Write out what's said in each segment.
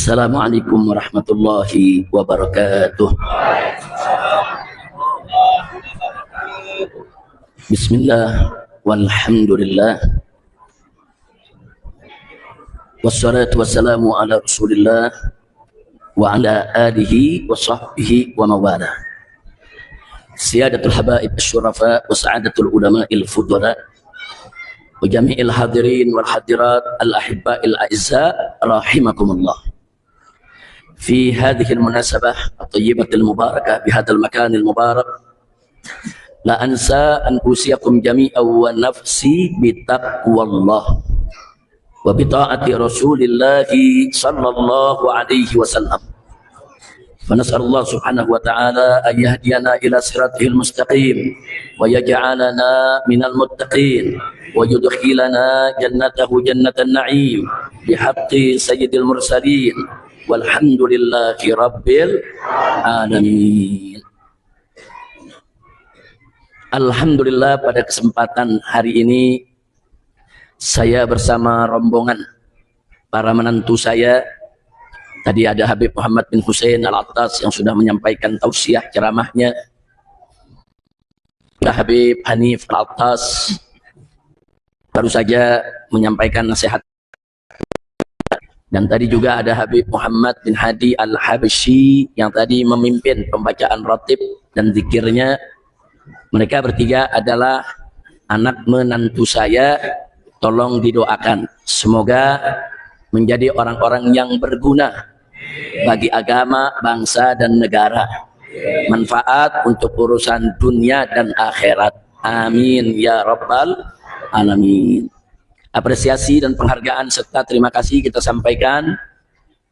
Assalamualaikum warahmatullahi wabarakatuh. Bismillah walhamdulillah wassalatu wassalamu ala rasulillah wa ala alihi wa sahbihi wa mawala. Siyadatul habaib asyurafa wa sa'adatul ulama'il fudala wa jami'il hadirin wal hadirat al-ahibba'il a'izza rahimakumullah. Fi hadhihi al-munasabah at-tayyibah al-mubarakah bi hadzal makan al-mubarak la ansa an usiyakum jami'an wa nafsi bi taqwallah wa bi ta'ati Rasulillah sallallahu alaihi wasallam. Fa nas'alullah subhanahu wa ta'ala an yahdiyana ila siratil mustaqim wa yaj'alana minal muttaqin wa yudkhilana jannatahu jannatan na'im bihaqqi sayyidil mursalin walhamdulillahi rabbil alamin. Alhamdulillah, pada kesempatan hari ini saya bersama rombongan para menantu saya. Tadi ada Habib Muhammad bin Hussein Al-Attas yang sudah menyampaikan tausiah ceramahnya. Ada Habib Hanif Al-Attas baru saja menyampaikan nasihat. Dan tadi juga ada Habib Muhammad bin Hadi Al-Habsyi yang tadi memimpin pembacaan ratib dan zikirnya. Mereka bertiga adalah anak menantu saya. Tolong didoakan semoga menjadi orang-orang yang berguna bagi agama, bangsa, dan negara. Manfaat untuk urusan dunia dan akhirat. Amin ya rabbal alamin. Apresiasi dan penghargaan serta terima kasih kita sampaikan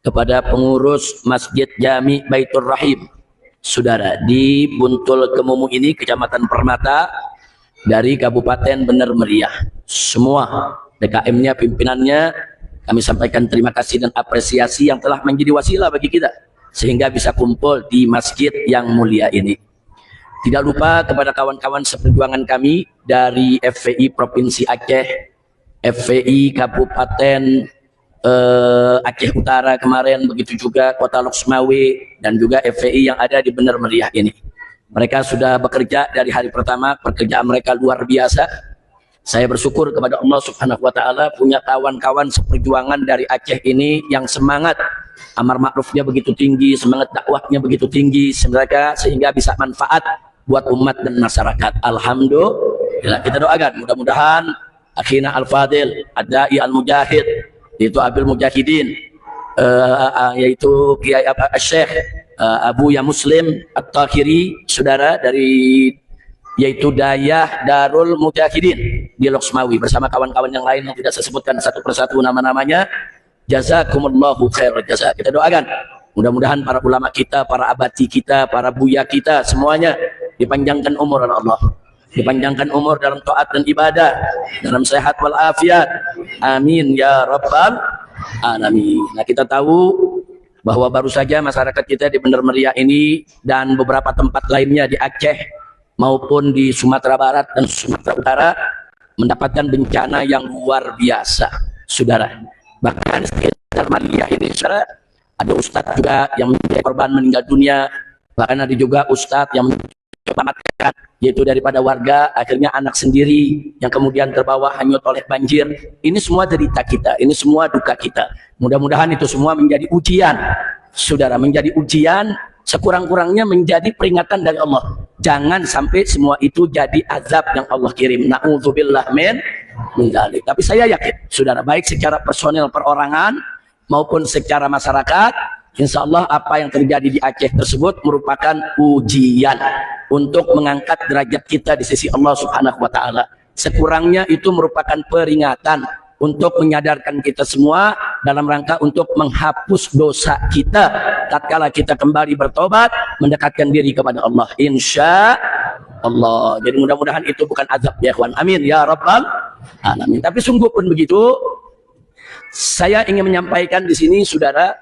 kepada pengurus Masjid Jami Baitur Rahim, saudara, di Buntul Kemumu ini, Kecamatan Permata, dari Kabupaten Bener Meriah. Semua DKM-nya, pimpinannya, kami sampaikan terima kasih dan apresiasi yang telah menjadi wasilah bagi kita sehingga bisa kumpul di masjid yang mulia ini. Tidak lupa kepada kawan-kawan seperjuangan kami dari FPI Provinsi Aceh, FPI Kabupaten Aceh Utara kemarin, begitu juga Kota Loksmawe, dan juga FPI yang ada di Bener Meriah ini. Mereka sudah bekerja dari hari pertama, pekerjaan mereka luar biasa. Saya bersyukur kepada Allah Subhanahu wa Ta'ala punya kawan-kawan seperjuangan dari Aceh ini yang semangat amar ma'rufnya begitu tinggi, semangat dakwahnya begitu tinggi, sehingga bisa manfaat buat umat dan masyarakat. Alhamdulillah, kita doakan mudah-mudahan akhina Al-Fadil, Adai Al-Mujahid, yaitu Abil Mujahidin, yaitu Kiai Syekh Abu Ya Muslim At-Takhiri, saudara, dari yaitu Dayah Darul Mujahidin di Loksmawi, bersama kawan-kawan yang lain yang tidak saya sebutkan satu persatu nama-namanya. Jazakumullahu khairal jazaa. Kita doakan mudah-mudahan para ulama kita, para abati kita, para buya kita semuanya dipanjangkan umur oleh Allah, dipanjangkan umur dalam taat dan ibadah, dalam sehat walafiat. Amin ya rabbal alamin. Nah, kita tahu bahwa baru saja masyarakat kita di Bener Meriah ini dan beberapa tempat lainnya di Aceh maupun di Sumatera Barat dan Sumatera Utara mendapatkan bencana yang luar biasa, saudara. Bahkan sekitar Meriah ini, saudara, ada ustadz juga yang menjadi korban meninggal dunia. Bahkan ada juga ustadz yang diselamatkan, yaitu daripada warga, akhirnya anak sendiri yang kemudian terbawa hanyut oleh banjir. Ini semua derita kita, ini semua duka kita. Mudah-mudahan itu semua menjadi ujian, saudara, menjadi ujian, sekurang-kurangnya menjadi peringatan dari Allah. Jangan sampai semua itu jadi azab yang Allah kirim. Na'udzubillah min dzalik. Tapi saya yakin, saudara, baik secara personil perorangan maupun secara masyarakat, insya Allah apa yang terjadi di Aceh tersebut merupakan ujian untuk mengangkat derajat kita di sisi Allah Subhanahu wa Ta'ala. Sekurangnya itu merupakan peringatan untuk menyadarkan kita semua dalam rangka untuk menghapus dosa kita tatkala kita kembali bertobat, mendekatkan diri kepada Allah, insya Allah. Jadi mudah-mudahan itu bukan azab ya ikhwan. Amin ya rabbal alamin. Tapi sungguh pun begitu, saya ingin menyampaikan di sini, saudara,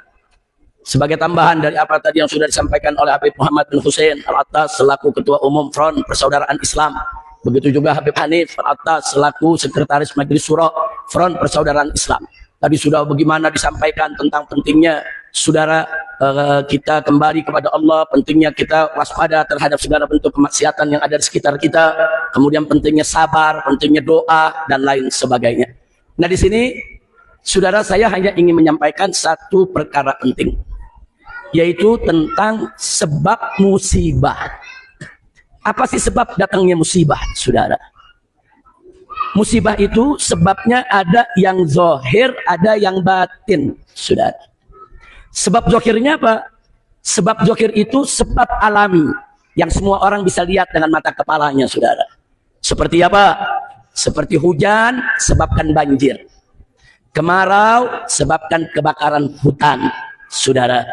sebagai tambahan dari apa tadi yang sudah disampaikan oleh Habib Muhammad bin Hussein Al-Attas selaku Ketua Umum Front Persaudaraan Islam, begitu juga Habib Hanif Al-Attas selaku Sekretaris Majelis Syuro Front Persaudaraan Islam. Tadi sudah bagaimana disampaikan tentang pentingnya saudara kita kembali kepada Allah, pentingnya kita waspada terhadap segala bentuk kemaksiatan yang ada di sekitar kita, kemudian pentingnya sabar, pentingnya doa dan lain sebagainya. Nah di sini saudara saya hanya ingin menyampaikan satu perkara penting, yaitu tentang sebab musibah. Apa sih sebab datangnya musibah, saudara? Musibah itu sebabnya ada yang zahir, ada yang batin, saudara. Sebab zahirnya apa? Sebab zahir itu sebab alami yang semua orang bisa lihat dengan mata kepalanya, saudara. Seperti apa? Seperti hujan sebabkan banjir, kemarau sebabkan kebakaran hutan, saudara.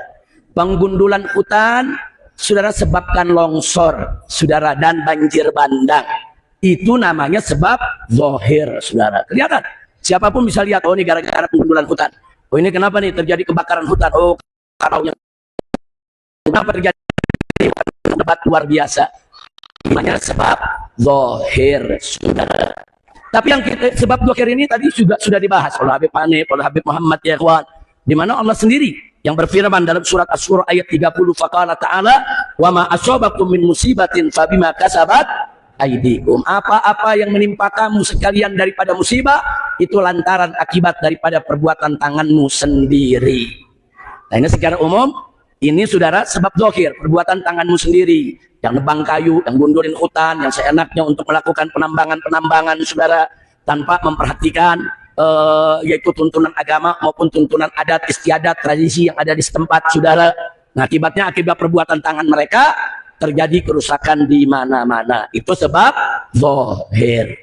Penggundulan hutan, saudara, sebabkan longsor, saudara, dan banjir bandang. Itu namanya sebab zahir, saudara. Kelihatan, siapapun bisa lihat, oh ini gara-gara penggundulan hutan. Oh ini kenapa nih terjadi kebakaran hutan? Oh karaunya kenapa terjadi debat luar biasa? Namanya sebab zahir, saudara. Tapi yang sebab zahir ini tadi juga sudah dibahas oleh Habib Hanif, oleh Habib Muhammad, ya ikhwan. Di mana Allah sendiri yang berfirman dalam surat Asy-Syura ayat 30, faqala ta'ala wa ma asabakum min musibatin fabima kasabat aydikum. Apa-apa yang menimpa kamu sekalian daripada musibah itu lantaran akibat daripada perbuatan tanganmu sendiri. Nah ini secara umum, ini saudara sebab zahir, perbuatan tanganmu sendiri, yang nebang kayu, yang gundulin hutan, yang seenaknya untuk melakukan penambangan-penambangan, saudara, tanpa memperhatikan yaitu tuntunan agama maupun tuntunan adat istiadat tradisi yang ada di setempat, saudara. Nah akibatnya, akibat perbuatan tangan mereka terjadi kerusakan di mana-mana. Itu sebab zahir.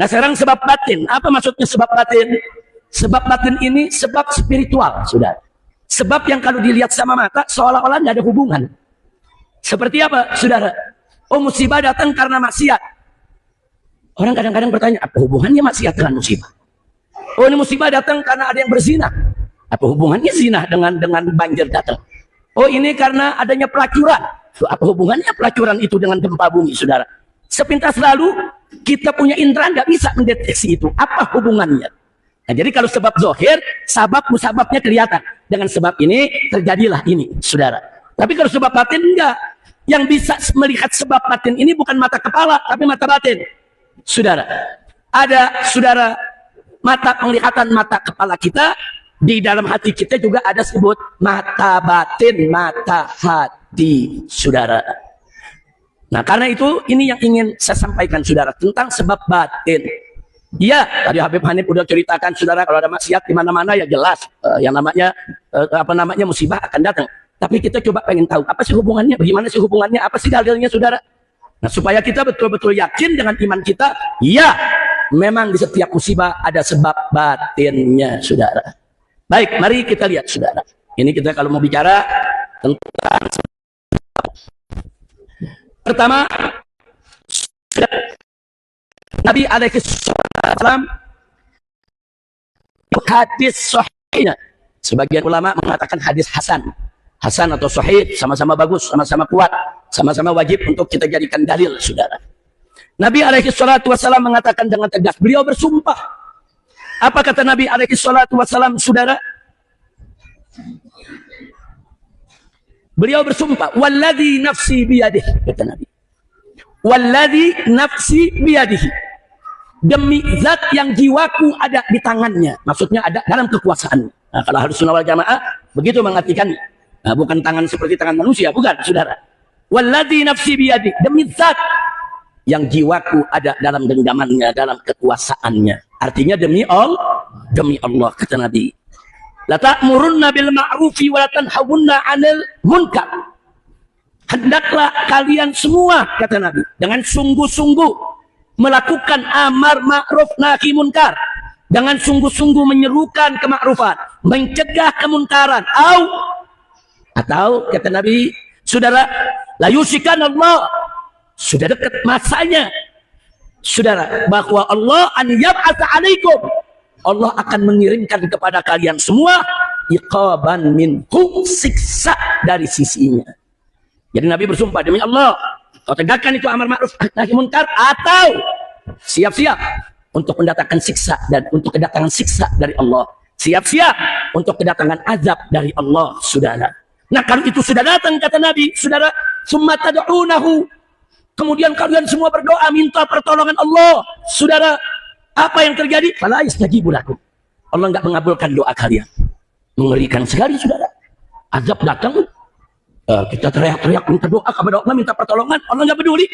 Nah sekarang sebab batin. Apa maksudnya sebab batin? Sebab batin ini sebab spiritual, saudara. Sebab yang kalau dilihat sama mata seolah-olah tidak ada hubungan. Seperti apa, saudara? Oh musibah datang karena maksiat. Orang kadang-kadang bertanya, apa hubungannya maksiat dengan musibah? Oh ini musibah datang karena ada yang berzina. Apa hubungannya zina dengan banjir datang? Oh ini karena adanya pelacuran. Apa hubungannya pelacuran itu dengan gempa bumi, saudara? Sepintas lalu kita punya indera nggak bisa mendeteksi itu. Apa hubungannya? Nah, jadi kalau sebab zahir, musababnya kelihatan. Dengan sebab ini terjadilah ini, saudara. Tapi kalau sebab batin enggak. Yang bisa melihat sebab batin ini bukan mata kepala, tapi mata batin, saudara. Ada, saudara, mata penglihatan mata kepala kita, di dalam hati kita juga ada sebut mata batin, mata hati, saudara. Nah karena itu ini yang ingin saya sampaikan, saudara, tentang sebab batin. Iya, tadi Habib Hanif udah ceritakan, saudara, kalau ada maksiat di mana-mana ya jelas yang namanya musibah akan datang. Tapi kita coba pengen tahu apa sih hubungannya, bagaimana sih hubungannya, apa sih dalilnya, saudara. Nah supaya kita betul-betul yakin dengan iman kita, iya, memang di setiap musibah ada sebab batinnya, saudara. Baik, mari kita lihat, saudara. Ini kita kalau mau bicara tentang pertama, Nabi alaihi salam hadis sahihnya. Sebagian ulama mengatakan hadis hasan. Hasan atau sahih sama-sama bagus, sama-sama kuat, sama-sama wajib untuk kita jadikan dalil, saudara. Nabi alaihi salatu wasallam mengatakan dengan tegas, beliau bersumpah. Apa kata Nabi alaihi salatu wasallam, saudara? Beliau bersumpah, walladzi nafsi biyadihi, kata Nabi. Walladzi nafsi biyadihi. Demi zat yang jiwaku ada di tangannya. Maksudnya ada dalam kekuasaan. Nah, kalau Ahlus Sunnah wal Jamaah begitu mengartikannya. Nah, bukan tangan seperti tangan manusia, bukan, saudara. Walladzi nafsi biyadihi, demi zat yang jiwaku ada dalam genggamannya, dalam kekuasaannya. Artinya demi Allah, kata Nabi. La ta'murunna bil ma'rufi wa la tanhawunna 'anil munkar. Hendaklah kalian semua, kata Nabi, dengan sungguh-sungguh melakukan amar ma'ruf nahi munkar, dengan sungguh-sungguh menyerukan kemakrufan, mencegah kemunkaran. Atau kata Nabi, saudara, la yusikan Allah, sudah dekat masanya, saudara, bahwa Allah an yab'atsa 'alaikum, Allah akan mengirimkan kepada kalian semua iqaban minhu, siksa dari sisinya. Jadi Nabi bersumpah, demi Allah, kau tegakkan itu amar ma'ruf nahi munkar, atau siap-siap untuk mendatangkan siksa dan untuk kedatangan siksa dari Allah. Siap-siap untuk kedatangan azab dari Allah, saudara. Nah, kalau itu sudah datang, kata Nabi, saudara, summa tad'unahu, kemudian kalian semua berdoa minta pertolongan Allah, saudara. Apa yang terjadi? Fala yastajibu lakum. Allah enggak mengabulkan doa kalian. Mengerikan sekali, saudara. Azab datang, kita teriak-teriak minta doa kepada Allah, minta pertolongan, Allah enggak peduli.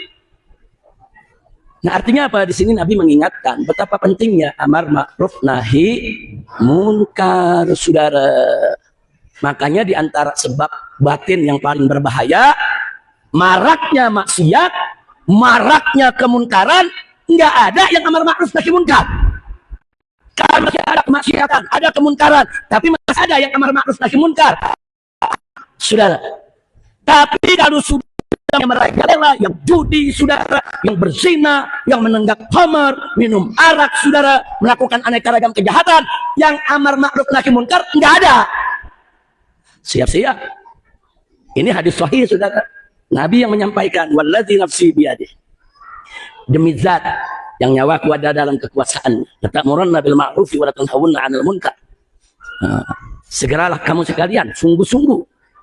Nah, artinya apa? Di sini Nabi mengingatkan betapa pentingnya amar ma'ruf nahi munkar, saudara. Makanya di antara sebab batin yang paling berbahaya, maraknya maksiat, maraknya kemunkaran, nggak ada yang amar ma'ruf nahi munkar. Kalau masih ada kemaksiatan, ada kemunkaran, tapi masih ada yang amar ma'ruf nahi munkar, saudara. Tapi kalau sudah yang merajalela, yang judi, saudara, yang berzina, yang menenggak khamar, minum arak, saudara, melakukan aneka ragam kejahatan, yang amar ma'ruf nahi munkar nggak ada. Siap-siap. Ini hadis sahih, saudara. Nabi yang menyampaikan, wallazi nafsi biyadih, demi zat yang nyawaku ada dalam kekuasaan, latamurunna bil ma'rufi wa la tanhawunna 'anil munkar. Segeralah kamu sekalian sungguh-sungguh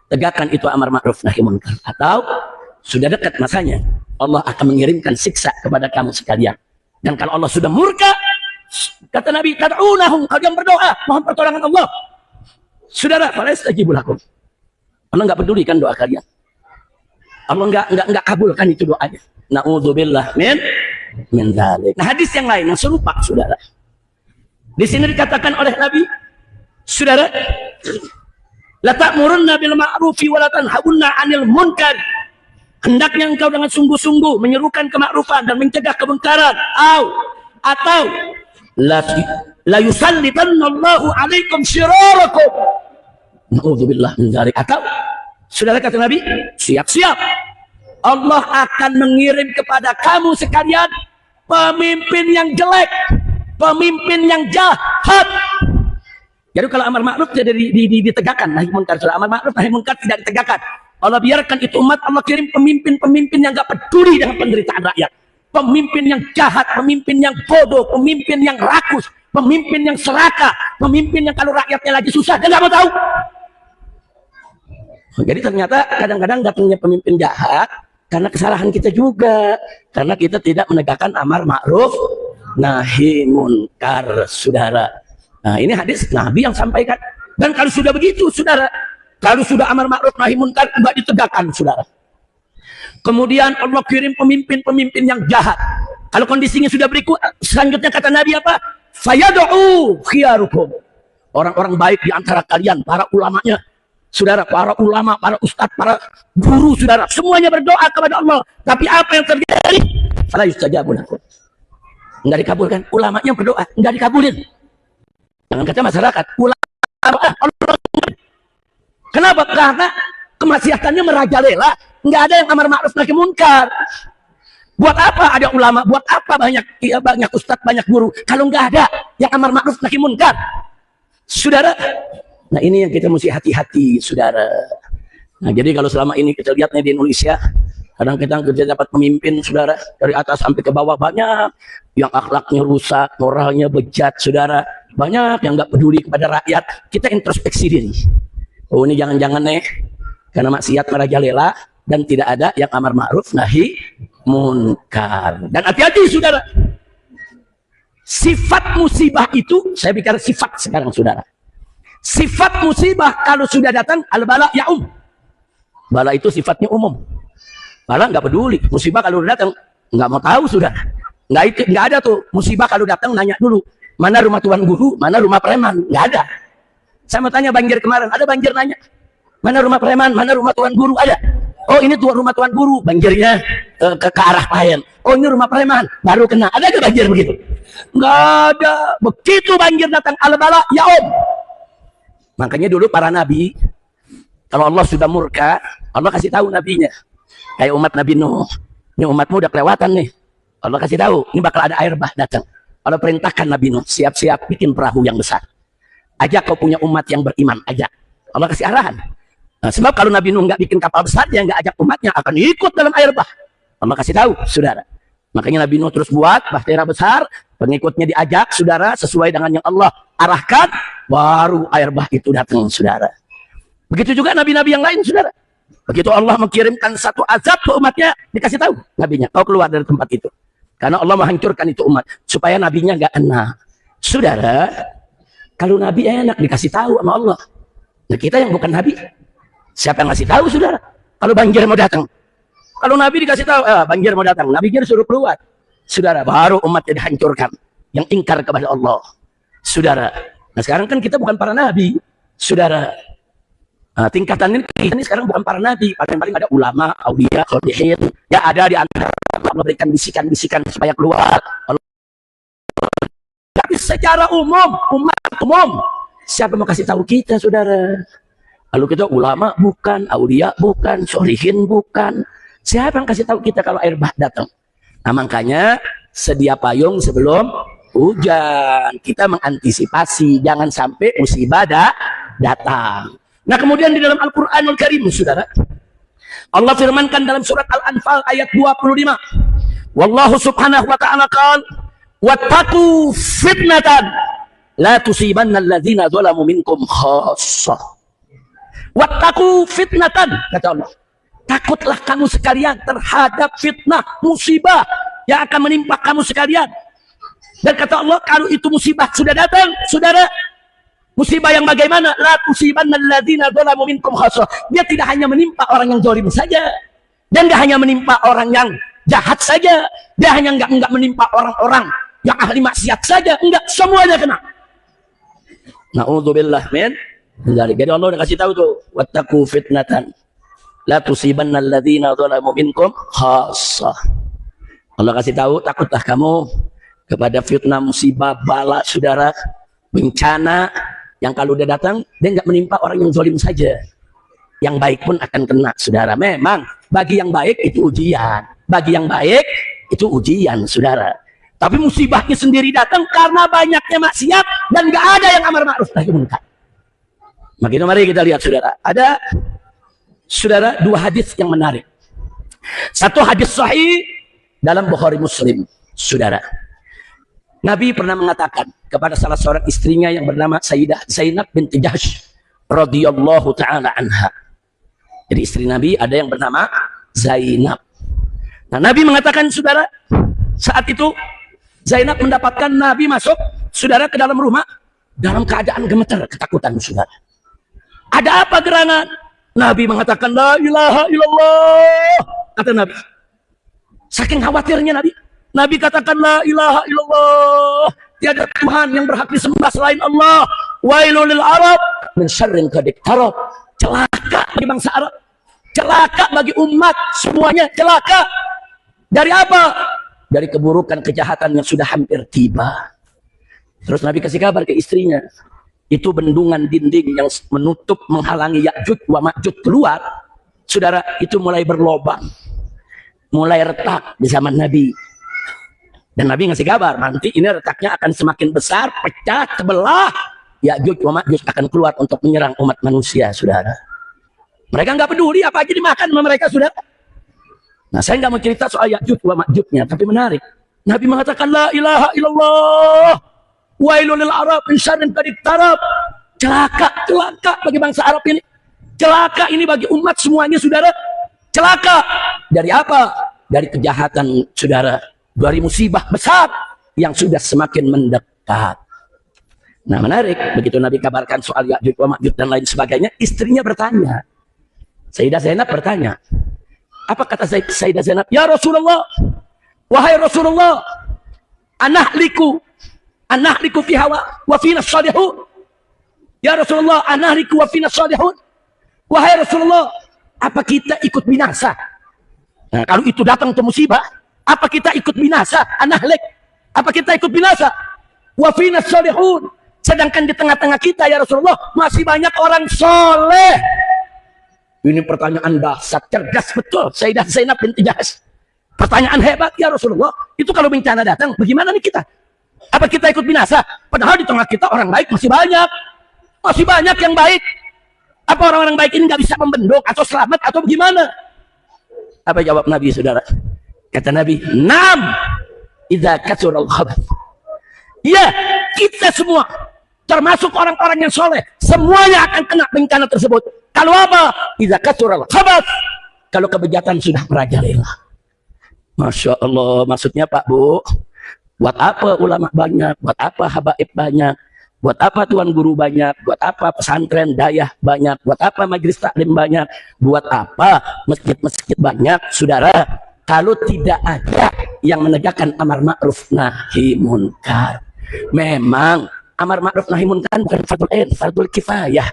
tegakkan itu amar ma'ruf nahi munkar, atau sudah dekat masanya Allah akan mengirimkan siksa kepada kamu sekalian. Dan kalau Allah sudah murka, kata Nabi, tad'unahum, kalian berdoa mohon pertolongan Allah, saudara, fala yastajibu lakum. Allah enggak pedulikan doa kalian. Allah enggak kabulkan itu doanya. Na'udzubillah min dzalik. Nah, hadis yang lain yang serupa, saudara. Di sini dikatakan oleh Nabi, saudara, la ta'murunna bil ma'rufi wa la tanhawunna 'anil munkar. Hendaknya engkau dengan sungguh-sungguh menyerukan kemakruffan dan mencegah kemungkaran. Atau la yusallitannallahu 'alaikum syirarakum. Na'udzubillah min dzalik. Atau saudara, kata Nabi, siap-siap Allah akan mengirim kepada kamu sekalian pemimpin yang jelek, pemimpin yang jahat. Jadi kalau amar ma'ruf tidak ditegakkan, nahi munkar, amar ma'ruf nahi munkar tidak ditegakkan, Allah biarkan itu umat, Allah kirim pemimpin-pemimpin yang gak peduli dengan penderitaan rakyat, pemimpin yang jahat, pemimpin yang bodoh, pemimpin yang rakus, pemimpin yang serakah, pemimpin yang kalau rakyatnya lagi susah dia gak mau tahu. Jadi ternyata kadang-kadang datangnya pemimpin jahat karena kesalahan kita juga, karena kita tidak menegakkan amar ma'ruf nahi munkar, saudara. Nah, ini hadis Nabi yang sampaikan. Dan kalau sudah begitu, saudara, kalau sudah amar ma'ruf nahi munkar enggak ditegakkan, saudara, kemudian Allah kirim pemimpin-pemimpin yang jahat. Kalau kondisinya sudah berikut, selanjutnya kata Nabi apa? Fayad'u khiyarukum. Orang-orang baik di antara kalian, para ulamanya, saudara, para ulama, para ustadz, para guru, saudara, semuanya berdoa kepada Allah. Tapi apa yang terjadi? Fala yustajabu lakum. Enggak dikabulkan. Ulamanya berdoa, enggak dikabulin. Jangan kata masyarakat, ulama Allah. Kenapa? Karena kemaksiatannya merajalela, enggak ada yang amar ma'ruf nahi munkar. Buat apa ada ulama? Buat apa banyak ustadz, banyak guru kalau enggak ada yang amar ma'ruf nahi munkar, saudara? Nah, ini yang kita mesti hati-hati, saudara. Nah, jadi kalau selama ini kita lihatnya di Indonesia, kadang-kadang kita dapat pemimpin, saudara, dari atas sampai ke bawah banyak yang akhlaknya rusak, moralnya bejat, saudara. Banyak yang nggak peduli kepada rakyat. Kita introspeksi diri. Oh, ini jangan-jangan nih karena maksiat merajalela dan tidak ada yang amar ma'ruf nahi munkar. Dan hati-hati, saudara. Sifat musibah itu, saya bicara sifat sekarang, saudara. Sifat musibah kalau sudah datang, al-bala ya'um. Bala itu sifatnya umum. Bala nggak peduli. Musibah kalau datang nggak mau tahu, sudah. Nggak ada tuh musibah kalau datang nanya dulu mana rumah tuan guru, mana rumah preman. Nggak ada. Saya mau tanya banjir kemarin, ada banjir nanya mana rumah preman, mana rumah tuan guru, ada. Oh, ini rumah tuan guru, banjirnya ke arah Payen. Oh, ini rumah preman, baru kena. Ada ke banjir begitu? Nggak ada. Begitu banjir datang, al-bala ya'um. Makanya dulu para nabi, kalau Allah sudah murka, Allah kasih tahu nabinya. Kayak umat Nabi Nuh, ini umatmu udah kelewatan nih. Allah kasih tahu, ini bakal ada air bah datang. Allah perintahkan Nabi Nuh, siap-siap bikin perahu yang besar. Ajak kau punya umat yang beriman, ajak. Allah kasih arahan. Nah, sebab kalau Nabi Nuh nggak bikin kapal besar, dia nggak ajak umatnya, akan ikut dalam air bah. Allah kasih tahu, saudara. Makanya Nabi Nuh terus buat bahtera besar, Pengikutnya diajak, saudara, sesuai dengan yang Allah arahkan, baru air bah itu datang, saudara. Begitu juga nabi-nabi yang lain, saudara. Begitu Allah mengirimkan satu azab ke umatnya, dikasih tahu nabinya, kau keluar dari tempat itu. Karena Allah menghancurkan itu umat, supaya nabinya gak enak. Saudara, kalau nabi enak dikasih tahu sama Allah. Nah, kita yang bukan nabi, siapa yang ngasih tahu, saudara? Kalau banjir mau datang, kalau nabi dikasih tahu, banjir mau datang, nabinya disuruh keluar. Saudara, baru umatnya dihancurkan, yang ingkar kepada Allah. Saudara, nah sekarang kan kita bukan para nabi, saudara. Nah, tingkatan ini sekarang bukan para nabi, paling-paling ada ulama, aulia, sholihin, ya ada di antara memberikan bisikan-bisikan supaya keluar. Tapi secara umum, umat umum, siapa mau kasih tahu kita, saudara? Lalu kita ulama bukan, aulia bukan, sholihin bukan. Siapa yang kasih tahu kita kalau air bah datang? Nah, makanya sedia payung sebelum hujan. Kita mengantisipasi jangan sampai musibah datang. Nah, kemudian di dalam Al-Qur'anul Karim, saudara, Allah firmankan dalam surat Al-Anfal ayat 25. Wallahu subhanahu wa ta'ala qala wattaqu fitnatan la tusibanna alladzina zalamu minkum khassah. Wattaqu fitnatan, kata Allah. Takutlah kamu sekalian terhadap fitnah, musibah yang akan menimpa kamu sekalian. Dan kata Allah, kalau itu musibah sudah datang, saudara, musibah yang bagaimana? La tusibanna alladzina zalamu minkum khassah. Dia tidak hanya menimpa orang yang zalim saja, dan tidak hanya menimpa orang yang jahat saja, dia hanya enggak menimpa orang-orang yang ahli maksiat saja, enggak, semuanya kena. Na'udzubillah min dzalik. Jadi Allah udah kasih tahu tuh, wattaqu fitnatan la tusibanna alladzina zalamu minkum khassah. Allah kasih tahu, takutlah kamu kepada fitnah, musibah, bala, saudara, bencana yang kalau udah datang, dia nggak menimpa orang yang zalim saja. Yang baik pun akan kena, saudara. Memang bagi yang baik itu ujian. Bagi yang baik itu ujian, saudara. Tapi musibahnya sendiri datang karena banyaknya maksiat dan nggak ada yang amar ma'ruf nahi munkar. Makanya mari kita lihat, saudara. Ada, saudara, dua hadis yang menarik. Satu hadis sahih dalam Bukhari Muslim, saudara. Nabi pernah mengatakan kepada salah seorang istrinya yang bernama Sayyidah Zainab binti Jahsh radhiyallahu taala anha. Jadi istri Nabi ada yang bernama Zainab. Nah, Nabi mengatakan, saudara, saat itu Zainab mendapatkan Nabi masuk, saudara, ke dalam rumah dalam keadaan gemetar, ketakutan, saudara. Ada apa gerangan? Nabi mengatakan la ilaha illallah, kata Nabi. Saking khawatirnya Nabi katakan la ilaha illallah, tiada Tuhan yang berhak disembah selain Allah. Wailul lil Arab min syarrin qad iqtarab. Celaka bagi bangsa Arab, celaka bagi umat semuanya, celaka. Dari apa? Dari keburukan, kejahatan yang sudah hampir tiba. Terus Nabi kasih kabar ke istrinya, itu bendungan dinding yang menutup, menghalangi Ya'juj wa Ma'juj keluar, saudara, itu mulai berlobang, mulai retak di zaman Nabi. Dan Nabi ngasih kabar, nanti ini retaknya akan semakin besar, pecah, terbelah. Ya'juj wa Ma'juj akan keluar untuk menyerang umat manusia, saudara. Mereka nggak peduli apa aja dimakan sama mereka, saudara. Nah, saya nggak mau cerita soal Ya'juj wa Ma'jujnya, tapi menarik. Nabi mengatakan la ilaha illallah, wailul lil Arab min syarrin qad iqtarab. Celaka, celaka bagi bangsa Arab ini. Celaka ini bagi umat semuanya, saudara. Celaka. Dari apa? Dari kejahatan, saudara. Dari musibah besar yang sudah semakin mendekat. Nah, menarik. Begitu Nabi kabarkan soal Ya'juj wa Ma'juj dan lain sebagainya, istrinya bertanya. Sayyidah Zainab bertanya. Apa kata Sayyidah Zainab? Ya Rasulullah, wahai Rasulullah, anahliku fiha wa fina salihun. Ya Rasulullah, anahliku wa fina salihun. Wahai Rasulullah, apa kita ikut binasa? Nah, kalau itu datang ke musibah, apa kita ikut binasa? Anahlik, apa kita ikut binasa? Wa fina salihun. Sedangkan di tengah-tengah kita, ya Rasulullah, masih banyak orang soleh. Ini pertanyaan dasar, cerdas betul Sayyidah Zainab binti Jahsh. Pertanyaan hebat, ya Rasulullah. Itu kalau bencana datang, bagaimana nih kita? Apa kita ikut binasa? Padahal di tengah kita orang baik masih banyak. Masih banyak yang baik. Apa orang-orang baik ini nggak bisa membendung atau selamat atau bagaimana? Apa jawab Nabi, saudara? Kata Nabi, "Nam, idza kathural khabath Ya, kita semua, termasuk orang-orang yang soleh, semuanya akan kena bencana tersebut. Kalau apa? Idza kathural khabath. Kalau kebejatan sudah merajalela. Masya Allah, maksudnya Pak Bu, buat apa ulama banyak, buat apa habaib banyak, buat apa tuan guru banyak, buat apa pesantren dayah banyak, buat apa majelis taklim banyak, buat apa masjid-masjid banyak, saudara, kalau tidak ada yang menegakkan amar ma'ruf nahi munkar. Memang amar ma'ruf nahi munkar bukan fardul ain, fardul kifayah.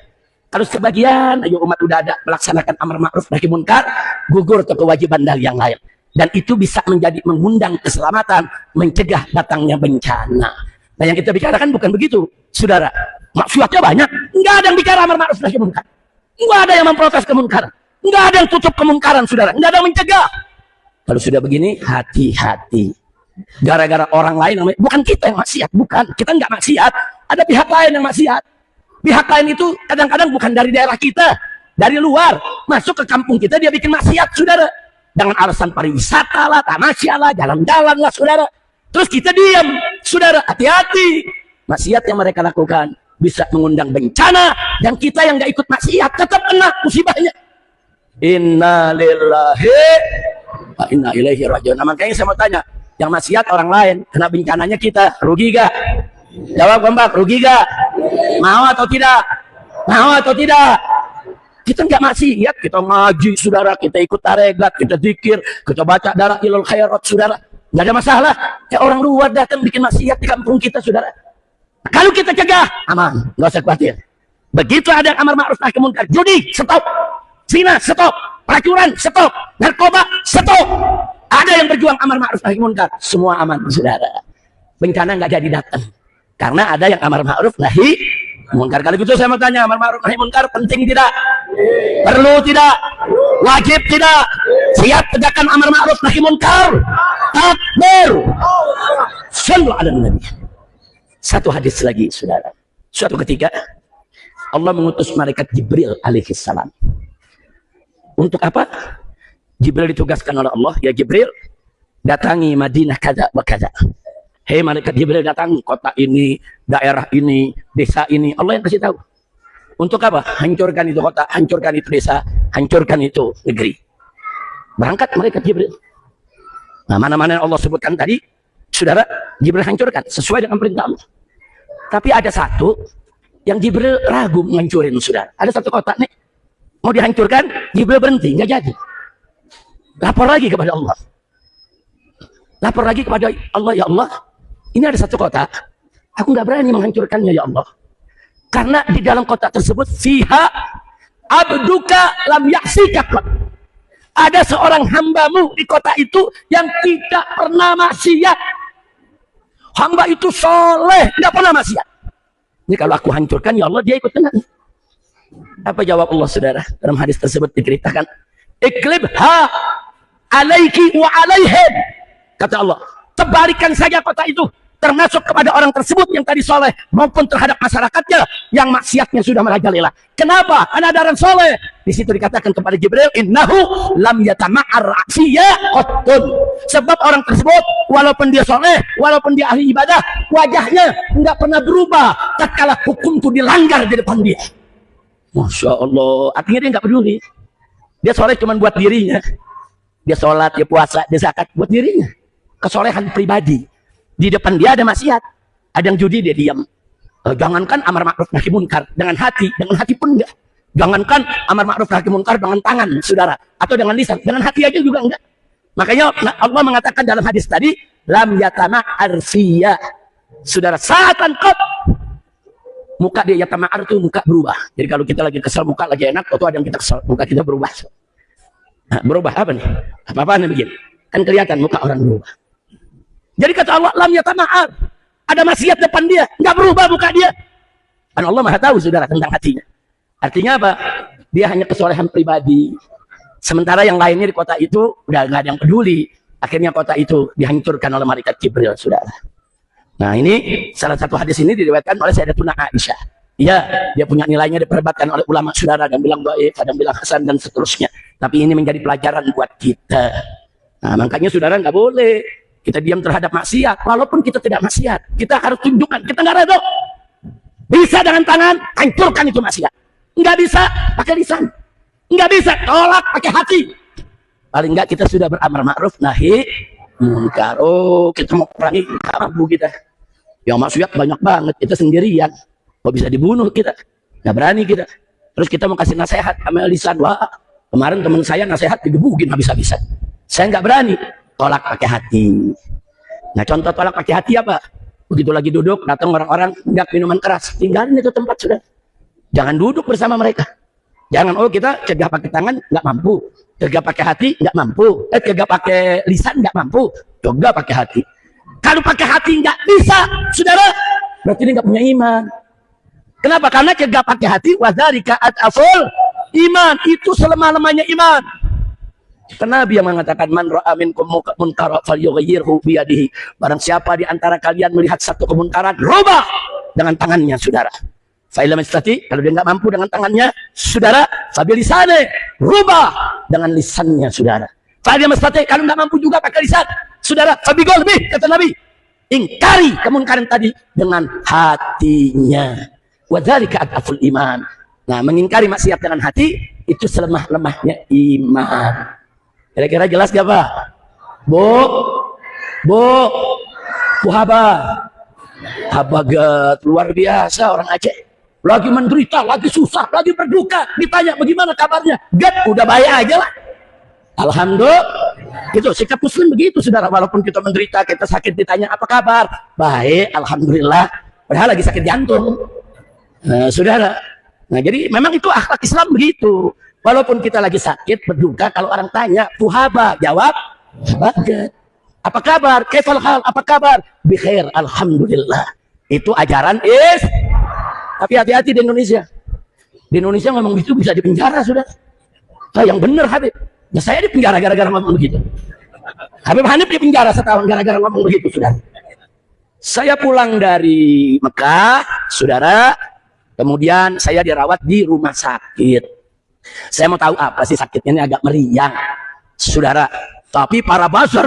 Kalau sebagian ayo umat udah ada melaksanakan amar ma'ruf nahi munkar, gugur ke kewajiban dari yang lain. Dan itu bisa menjadi mengundang keselamatan, mencegah datangnya bencana. Nah yang kita bicarakan bukan begitu, saudara. Maksiatnya banyak, nggak ada yang bicara amar ma'ruf nahi munkar, nggak ada yang memprotes kemunkaran, nggak ada yang tutup kemungkaran, saudara, nggak ada yang mencegah. Kalau sudah begini, hati-hati. Gara-gara orang lain, bukan kita yang maksiat, bukan. Kita nggak maksiat, ada pihak lain yang maksiat. Pihak lain itu kadang-kadang bukan dari daerah kita, dari luar, masuk ke kampung kita, dia bikin maksiat, saudara. Dengan alasan pariwisata lah, tamasya lah, jalan-jalan lah, saudara. Terus kita diam, saudara, hati-hati. Maksiat yang mereka lakukan bisa mengundang bencana, dan kita yang nggak ikut maksiat tetap kena musibahnya. Inna lillahi wa inna ilaihi rajiun. Nah, makanya saya mau tanya, yang maksiat orang lain, kena bencananya kita, rugi gak? Jawab Gombak, rugi gak? Mau atau tidak? Mau atau tidak? Kita nggak maksiat, kita ngaji, saudara, kita ikut tarekat, kita zikir, kita baca darah ilal khairat, saudara, nggak ada masalah. Orang luar datang bikin maksiat di kampung kita, saudara. Kalau kita cegah, aman, nggak usah khawatir. Begitu ada amar ma'ruf nahi munkar, judi, stop. Zina, stop. Pelacuran, stop. Narkoba, stop. Ada yang berjuang amar ma'ruf nahi munkar, semua aman, saudara. Bencana nggak jadi datang, karena ada yang amar ma'ruf nahi munkar. Kalau gitu saya mau tanya, amar ma'ruf nahi munkar penting tidak? Perlu tidak? Wajib tidak? Siap tegakkan amar ma'ruf nahi munkar? Takbir. Sallu ala nabi. Satu hadis lagi, saudara. Suatu ketika Allah mengutus malaikat Jibril alaihi salam. Untuk apa? Jibril ditugaskan oleh Allah, ya Jibril, datangi Madinah kaza wa kaza. Hei malaikat Jibril, datang kota ini, daerah ini, desa ini. Allah yang kasih tahu. Untuk apa? Hancurkan itu kota, hancurkan itu desa, hancurkan itu negeri. Berangkat malaikat Jibril. Nah, mana-mana yang Allah sebutkan tadi, saudara, Jibril hancurkan sesuai dengan perintah Allah. Tapi ada satu yang Jibril ragu menghancurin, saudara. Ada satu kota nih, mau dihancurkan, Jibril berhenti, nggak jadi. Lapor lagi kepada Allah. Lapor lagi kepada Allah, ya Allah, ini ada satu kota, aku nggak berani menghancurkannya, ya Allah. Karena di dalam kota tersebut, fiha abduka lam yaksika. Ada seorang hambamu di kota itu yang tidak pernah maksiat. Hamba itu soleh, tidak pernah maksiat. Ini kalau aku hancurkan, ya Allah, dia ikut kena. Apa jawab Allah, saudara? Dalam hadis tersebut diceritakan, iklibha alaiki wa alaihim. Kata Allah, terbalikan saja kota itu, termasuk kepada orang tersebut yang tadi soleh, maupun terhadap masyarakatnya yang maksiatnya sudah merajalela. Kenapa? Karena ada orang soleh. Di situ dikatakan kepada Jibril, innahu lam yatama'ar ra'fiyya qattun. Sebab orang tersebut, walaupun dia soleh, walaupun dia ahli ibadah, wajahnya enggak pernah berubah tatkala hukum itu dilanggar di depan dia. Masya Allah. Artinya dia enggak peduli. Dia soleh cuma buat dirinya. Dia sholat, dia puasa, dia zakat buat dirinya. Kesolehan pribadi. Di depan dia ada maksiat, ada yang judi, dia diam. Jangankan amar ma'ruf nahi munkar dengan hati pun enggak. Jangankan amar ma'ruf nahi munkar dengan tangan, saudara, atau dengan lisan, dengan hati aja juga enggak. Makanya Allah mengatakan dalam hadis tadi, lam yatama'ar fiyya. Saudara, saatan qat. Muka dia yatama'ar itu muka berubah. Jadi kalau kita lagi kesel, muka lagi enak, atau ada yang kita kesel, muka kita berubah. Nah, berubah apa nih? Apa-apaan begini? Kan kelihatan muka orang berubah. Jadi kata Allah, lam yatama'ar. Ada maksiat depan dia, nggak berubah muka dia. Dan Allah Maha tahu, saudara, tentang hatinya. Artinya apa? Dia hanya kesolehan pribadi. Sementara yang lainnya di kota itu udah nggak ada yang peduli. Akhirnya kota itu dihancurkan oleh malaikat Jibril, saudara. Nah, ini salah satu hadis ini diriwayatkan oleh Sayyidatuna Aisyah. Iya, dia punya nilainya diperdebatkan oleh ulama, saudara, dan bilang dhaif, ada yang bilang hasan dan seterusnya. Tapi ini menjadi pelajaran buat kita. Nah, makanya saudara nggak boleh Kita diam terhadap maksiat, walaupun kita tidak maksiat. Kita harus tunjukkan, kita nggak redho. Bisa dengan tangan, hancurkan itu maksiat. Nggak bisa, pakai lisan. Nggak bisa, tolak pakai hati. Paling nggak kita sudah beramar ma'ruf, nahi munkar. Oh, kita mau perangi, nggak mampu kita. Yang maksiat banyak banget, kita sendirian. Kok bisa dibunuh kita? Nggak berani kita. Terus kita mau kasih nasihat sama lisan. Wah, kemarin teman saya nasihat digebukin habis-habisan. Saya nggak berani. Tolak pakai hati. Nah, contoh tolak pakai hati apa? Begitu lagi duduk, datang orang-orang hendak minuman keras, tinggalin itu tempat sudah. Jangan duduk bersama mereka. Jangan, oh kita cegah pakai tangan nggak mampu, cegah pakai hati nggak mampu, cegah pakai lisan nggak mampu, coba pakai hati. Kalau pakai hati nggak bisa, saudara, berarti dia nggak punya iman. Kenapa? Karena cegah pakai hati, wadzalika ad'aful iman, itu selemah-lemahnya iman. Karena Nabi yang mengatakan, man ra'a minkum munkaran falyughayyirhu biyadihi. Barang siapa di antara kalian melihat satu kemunkaran, rubah dengan tangannya, saudara. Fa illam yastati, kalau dia nggak mampu dengan tangannya, saudara, fabilisane, rubah dengan lisannya, saudara. Fa illam yastati, kalau nggak mampu juga pakai lisan, saudara, fabiqalbi, kata Nabi, ingkari kemunkaran tadi dengan hatinya. Wadzalika ad'aful iman. Nah, mengingkari maksiat dengan hati itu selemah-lemahnya iman. Kira-kira jelas gak, Pak? Bu Haba Habagat, luar biasa orang Aceh. Lagi menderita, lagi susah, lagi berduka. Ditanya bagaimana kabarnya? Gat, udah baik aja lah. Alhamdulillah. Itu sikap muslim begitu, saudara. Walaupun kita menderita, kita sakit, ditanya apa kabar? Baik, alhamdulillah. Padahal lagi sakit jantung. Nah, saudara. Nah, jadi memang itu akhlak Islam begitu. Walaupun kita lagi sakit, berduka, kalau orang tanya, Fuhaba, jawab, bagat. Apa kabar? Kaifal hal? Apa kabar? Bikhair, alhamdulillah. Itu ajaran tapi hati-hati di Indonesia. Di Indonesia ngomong begitu bisa dipenjara, sudah. Nah, yang benar Habib. Nah, saya dipenjara gara-gara ngomong begitu. Habib Hanif dipenjara setahun gara-gara ngomong begitu, sudah. Saya pulang dari Mekah, saudara. Kemudian saya dirawat di rumah sakit. Saya mau tahu apa sih sakitnya, ini agak meriang, saudara. Tapi para buzzer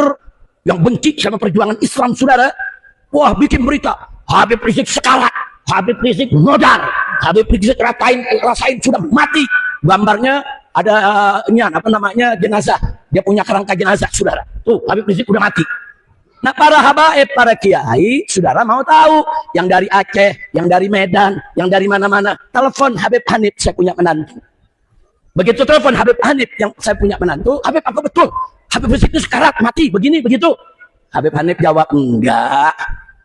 yang benci sama perjuangan Islam, saudara, wah bikin berita, Habib Rizik sekarat, Habib Rizik modar, Habib Rizik rasain sudah mati. Gambarnya ada apa namanya, jenazah, dia punya kerangka jenazah, saudara. Tuh Habib Rizik udah mati. Nah, para habaib, para kiai, saudara mau tahu, yang dari Aceh, yang dari Medan, yang dari mana-mana, telepon Habib Hanif, saya punya menantu. Begitu telepon Habib Hanif yang saya punya menantu, Habib apa betul? Habib Rizik itu sekarat, mati, begini, begitu. Habib Hanif jawab, enggak,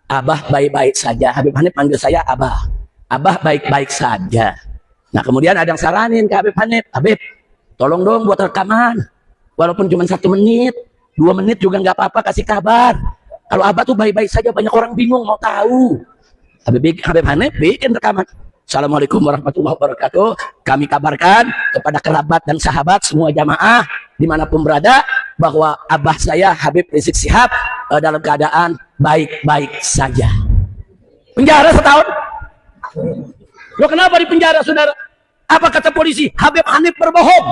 Abah baik-baik saja. Habib Hanif panggil saya Abah. Abah baik-baik saja. Nah, kemudian ada yang saranin ke Habib Hanif, Habib, tolong dong buat rekaman. Walaupun cuma 1 menit, 2 menit juga nggak apa-apa, kasih kabar. Kalau Abah tuh baik-baik saja, banyak orang bingung mau tahu. Habib Hanif bikin rekaman. Assalamualaikum warahmatullahi wabarakatuh. Kami kabarkan kepada kerabat dan sahabat semua jamaah dimanapun berada bahwa abah saya Habib Rizik Syihab dalam keadaan baik-baik saja. Penjara setahun. Loh, kenapa di penjara, saudara? Apa kata polisi? Habib Hanif berbohong.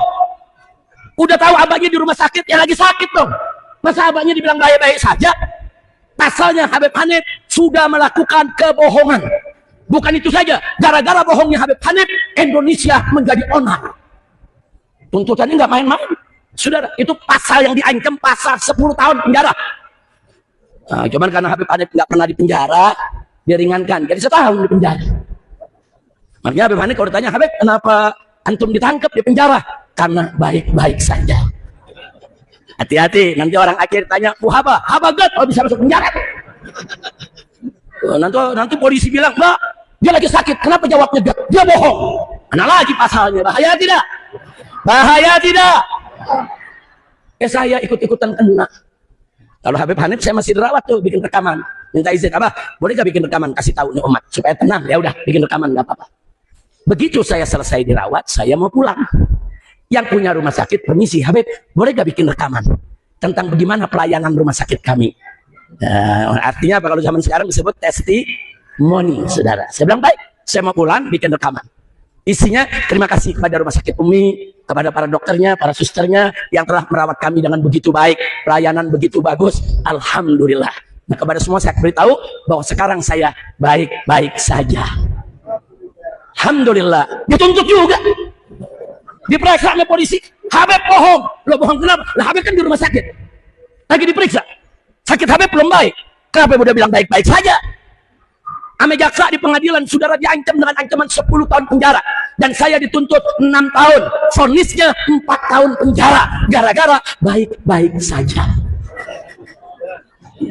Udah tahu abahnya di rumah sakit, ya lagi sakit dong. Masa abahnya dibilang baik-baik saja? Pasalnya Habib Hanif sudah melakukan kebohongan. Bukan itu saja, gara-gara bohongnya Habib Hanif, Indonesia menjadi onar. Tuntutannya nggak main-main, saudara. Itu pasal yang diancam, pasal 10 tahun penjara. Nah, cuman karena Habib Hanif nggak pernah dipenjara, diringankan, jadi setahun di penjara. Makanya Habib Hanif kalau ditanya, Habib, kenapa antum ditangkap di penjara? Karena baik-baik saja. Hati-hati, nanti orang akhir tanya, Habagat, oh bisa masuk penjara. Nanti polisi bilang, Mbak, dia lagi sakit, kenapa jawabnya gak? Dia bohong. Mana lagi pasalnya? Bahaya tidak? Bahaya tidak? Saya ikut-ikutan kena. Kalau Habib Hanif saya masih dirawat tuh, bikin rekaman. Minta izin, Abah, boleh gak bikin rekaman? Kasih tahu nih umat, supaya tenang. Ya udah, bikin rekaman, gak apa-apa. Begitu saya selesai dirawat, saya mau pulang. Yang punya rumah sakit, permisi, Habib, boleh gak bikin rekaman? Tentang bagaimana pelayanan rumah sakit kami. Artinya apa kalau zaman sekarang disebut testimoni, saudara. Saya bilang baik, saya mau pulang bikin rekaman. Isinya terima kasih kepada Rumah Sakit Umi, kepada para dokternya, para susternya yang telah merawat kami dengan begitu baik, pelayanan begitu bagus. Alhamdulillah. Nah, kepada semua saya beritahu bahwa sekarang saya baik-baik saja. Alhamdulillah. Dituntut juga. Diperiksa sama polisi. Habib bohong. Lo bohong kenapa? Lah Habib kan di rumah sakit. Lagi diperiksa. Sakit Habib belum baik. Kenapa udah bilang baik-baik saja? Ame jaksa di pengadilan, saudara diancam dengan ancaman 10 tahun penjara. Dan saya dituntut 6 tahun. Vonisnya 4 tahun penjara. Gara-gara baik-baik saja.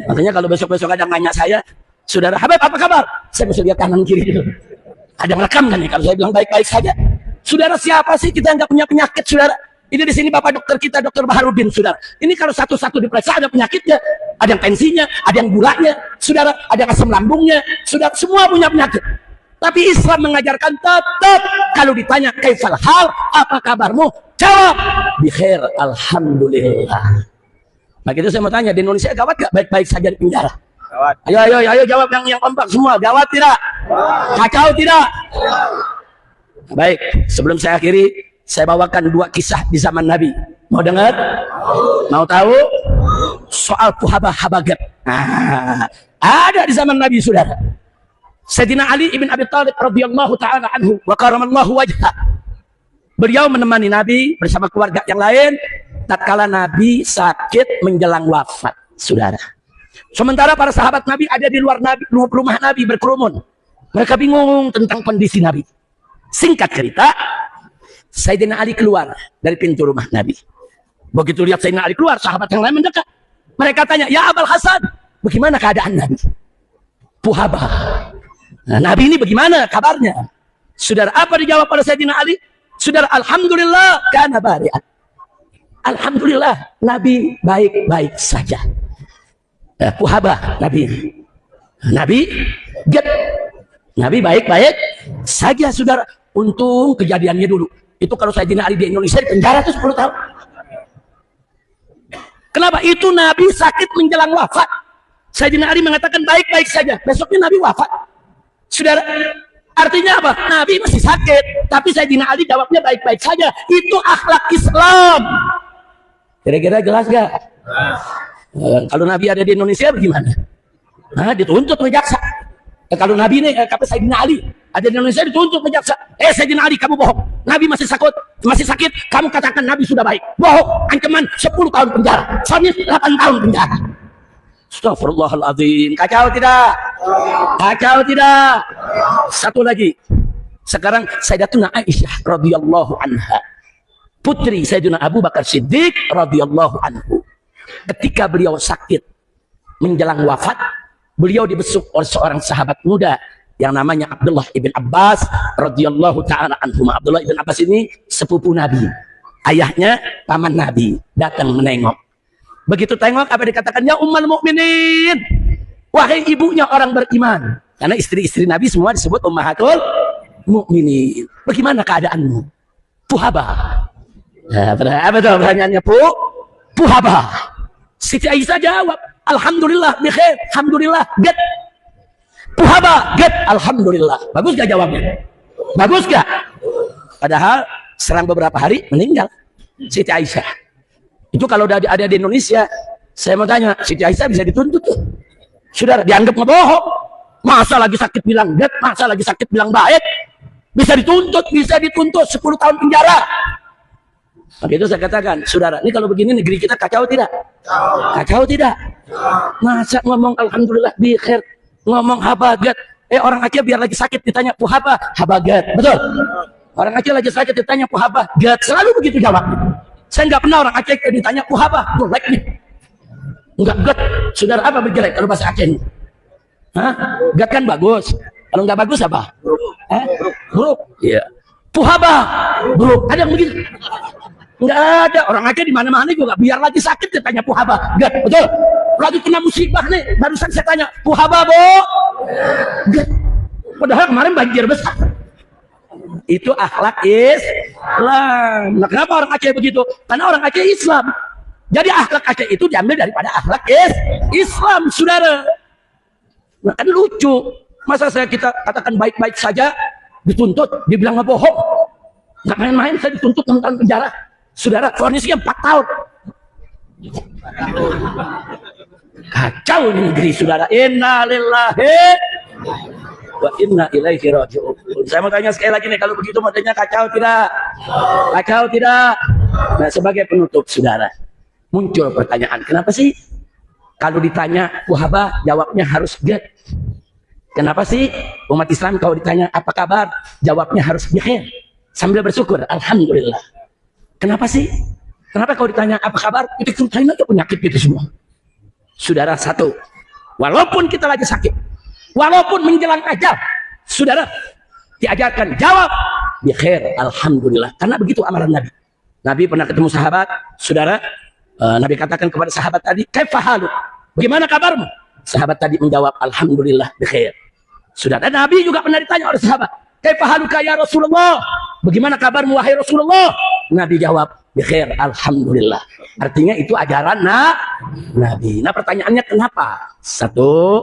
Makanya kalau besok-besok ada nanya saya, saudara Habib apa kabar? Saya mesti lihat kanan kiri gitu. Ada yang rekam kan nih kalau saya bilang baik-baik saja. Saudara siapa sih kita nggak punya penyakit, saudara? Ini di sini Bapak dokter kita, Dokter Baharudin, saudara. Ini kalau satu-satu diperiksa ada penyakitnya, ada yang tensinya, ada yang gulanya, saudara, ada yang asam lambungnya, saudara, semua punya penyakit. Tapi Islam mengajarkan tetap kalau ditanya kaifal hal, apa kabarmu? Jawab, bikhair, alhamdulillah. Nah gitu saya mau tanya, di Indonesia gawat gak baik-baik saja di penjara? Gawat. Ayo jawab yang kompak semua, gawat tidak? Kacau tidak? Baik, sebelum saya akhiri, saya bawakan 2 kisah di zaman Nabi. Mau dengar? Mau tahu? Soal Quhabah Habagat. Nah, ada di zaman Nabi, saudara. Sayyidina Ali ibn Abi Thalib radhiyallahu taala anhu wa karamallahu wajhah. Beliau menemani Nabi bersama keluarga yang lain tatkala Nabi sakit menjelang wafat, saudara. Sementara para sahabat Nabi ada di luar rumah Nabi berkerumun. Mereka bingung tentang kondisi Nabi. Singkat cerita, Sayyidina Ali keluar dari pintu rumah Nabi. Begitu lihat Sayyidina Ali keluar, sahabat yang lain mendekat. Mereka tanya, ya Abul Hasan, bagaimana keadaan Nabi? Quhabah. Nah, Nabi ini bagaimana kabarnya? Saudara, apa dijawab oleh Sayyidina Ali? Saudara, alhamdulillah kana bari'an. Alhamdulillah, Nabi baik-baik saja. Quhabah, Nabi baik-baik saja, saudara. Untung kejadiannya dulu. Itu kalau Sayyidina Ali di Indonesia di penjara itu 10 tahun. Kenapa? Itu Nabi sakit menjelang wafat. Sayyidina Ali mengatakan baik-baik saja. Besoknya Nabi wafat. Saudara, artinya apa? Nabi masih sakit, tapi Sayyidina Ali jawabnya baik-baik saja. Itu akhlak Islam. Kira-kira jelas gak? Kalau Nabi ada di Indonesia bagaimana? Nah, dituntut oleh jaksa. Kalau Nabi ini, Sayyidina Ali ada di Indonesia dituntut oleh jaksa. Sayyidina Ali, kamu bohong. Nabi masih sakit. Kamu katakan Nabi sudah baik. Bohong. Ancaman 10 tahun penjara. Vonis 8 tahun penjara. Astagfirullahaladzim. Kacau tidak? Kacau tidak? Satu lagi. Sekarang Sayyidatuna Aisyah radhiyallahu anha, putri Sayyidina Abu Bakar Siddiq radhiyallahu anhu. Ketika beliau sakit menjelang wafat, beliau dibesuk oleh seorang sahabat muda yang namanya Abdullah ibn Abbas radhiyallahu taala anhuma. Abdullah ibn Abbas ini sepupu Nabi. Ayahnya paman Nabi datang menengok. Begitu tengok apa dikatakan? Ya Ummul Mukminin, wahai ibunya orang beriman. Karena istri-istri Nabi semua disebut Ummahatul Mukminin. Bagaimana keadaanmu? Quhabah. Apa tuh pertanyaannya, Quhabah. Siti Aisyah jawab, alhamdulillah bikhair, alhamdulillah get. Quhabah get, alhamdulillah. Bagus gak jawabnya? Bagus gak? Padahal serang beberapa hari meninggal Siti Aisyah. Itu kalau udah ada di Indonesia, saya mau tanya, Siti Aisyah bisa dituntut tuh. Saudara, dianggap ngebohong. Masa lagi sakit bilang get, masa lagi sakit bilang baik. Bisa dituntut 10 tahun penjara. Maka itu saya katakan, saudara, ini kalau begini negeri kita kacau tidak? Kacau tidak? Masa ngomong alhamdulillah bikhair, ngomong habagat. Orang Aceh biar lagi sakit ditanya Quhabah, habagat. Betul? Orang Aceh lagi sakit ditanya Quhabah, gat. Selalu begitu jawab. Saya nggak pernah orang Aceh ditanya Quhabah, jelek nih. Enggak, gat. Saudara, apa berjelek kalau bahasa Aceh ini? Hah? Gat kan bagus. Kalau nggak bagus apa? Buruk. Iya. Quhabah, buruk. Ada yang begitu? Nggak ada. Orang Aceh di mana-mana juga biar lagi sakit ditanya Quhabah, gat. Betul? Lagi kena musibah nih, barusan saya tanya Quhabah, Bu. Gat. Padahal kemarin banjir besar. Itu akhlak Islam. Nah, kenapa orang Aceh begitu? Karena orang Aceh Islam. Jadi akhlak Aceh itu diambil daripada akhlak Islam, saudara. Nah, kan lucu. Masa kita katakan baik-baik saja, dituntut, dibilang ngebohong. Nggak main-main, saya dituntut 6 tahun penjara. Saudara, vonisnya 4 tahun. Kacau ini negeri, saudara. Inna lillahi wa inna ilaihi raji'un. Saya mau tanya sekali lagi nih, kalau begitu modelnya kacau tidak? Kacau tidak? Nah, sebagai penutup, saudara, muncul pertanyaan, kenapa sih kalau ditanya Wahabah jawabnya harus get? Kenapa sih umat Islam kalau ditanya apa kabar jawabnya harus bikhair sambil bersyukur alhamdulillah? Kenapa sih? Kenapa kalau ditanya apa kabar kita ceritain aja penyakit itu semua? Saudara, satu, walaupun kita lagi sakit, walaupun menjelang ajal, saudara diajarkan jawab bikhair alhamdulillah, karena begitu amalan Nabi. Nabi pernah ketemu sahabat, saudara, Nabi katakan kepada sahabat tadi, kaifa haluk? Bagaimana kabarmu? Sahabat tadi menjawab alhamdulillah bikhair. Saudara, Nabi juga pernah ditanya oleh sahabat, kaifa haluka ya Rasulullah? Bagaimana kabarmu wahai Rasulullah? Nabi jawab bikhair alhamdulillah. Artinya itu ajaran Nabi. Nah, pertanyaannya kenapa? Satu,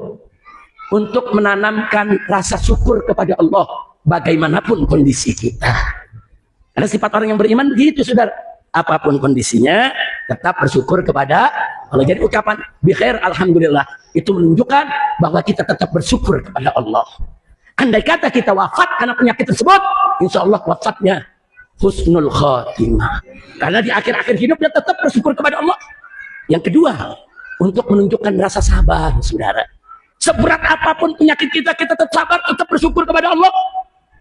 untuk menanamkan rasa syukur kepada Allah bagaimanapun kondisi kita. Karena sifat orang yang beriman begitu, saudara. Apapun kondisinya, tetap bersyukur kepada Allah. Jadi ucapan bikhair alhamdulillah itu menunjukkan bahwa kita tetap bersyukur kepada Allah. Andai kata kita wafat karena penyakit tersebut, insya Allah wafatnya husnul khatimah. Karena di akhir-akhir hidup dia tetap bersyukur kepada Allah. Yang kedua, untuk menunjukkan rasa sabar, saudara. Seberat apapun penyakit kita, kita tetap sabar, tetap bersyukur kepada Allah.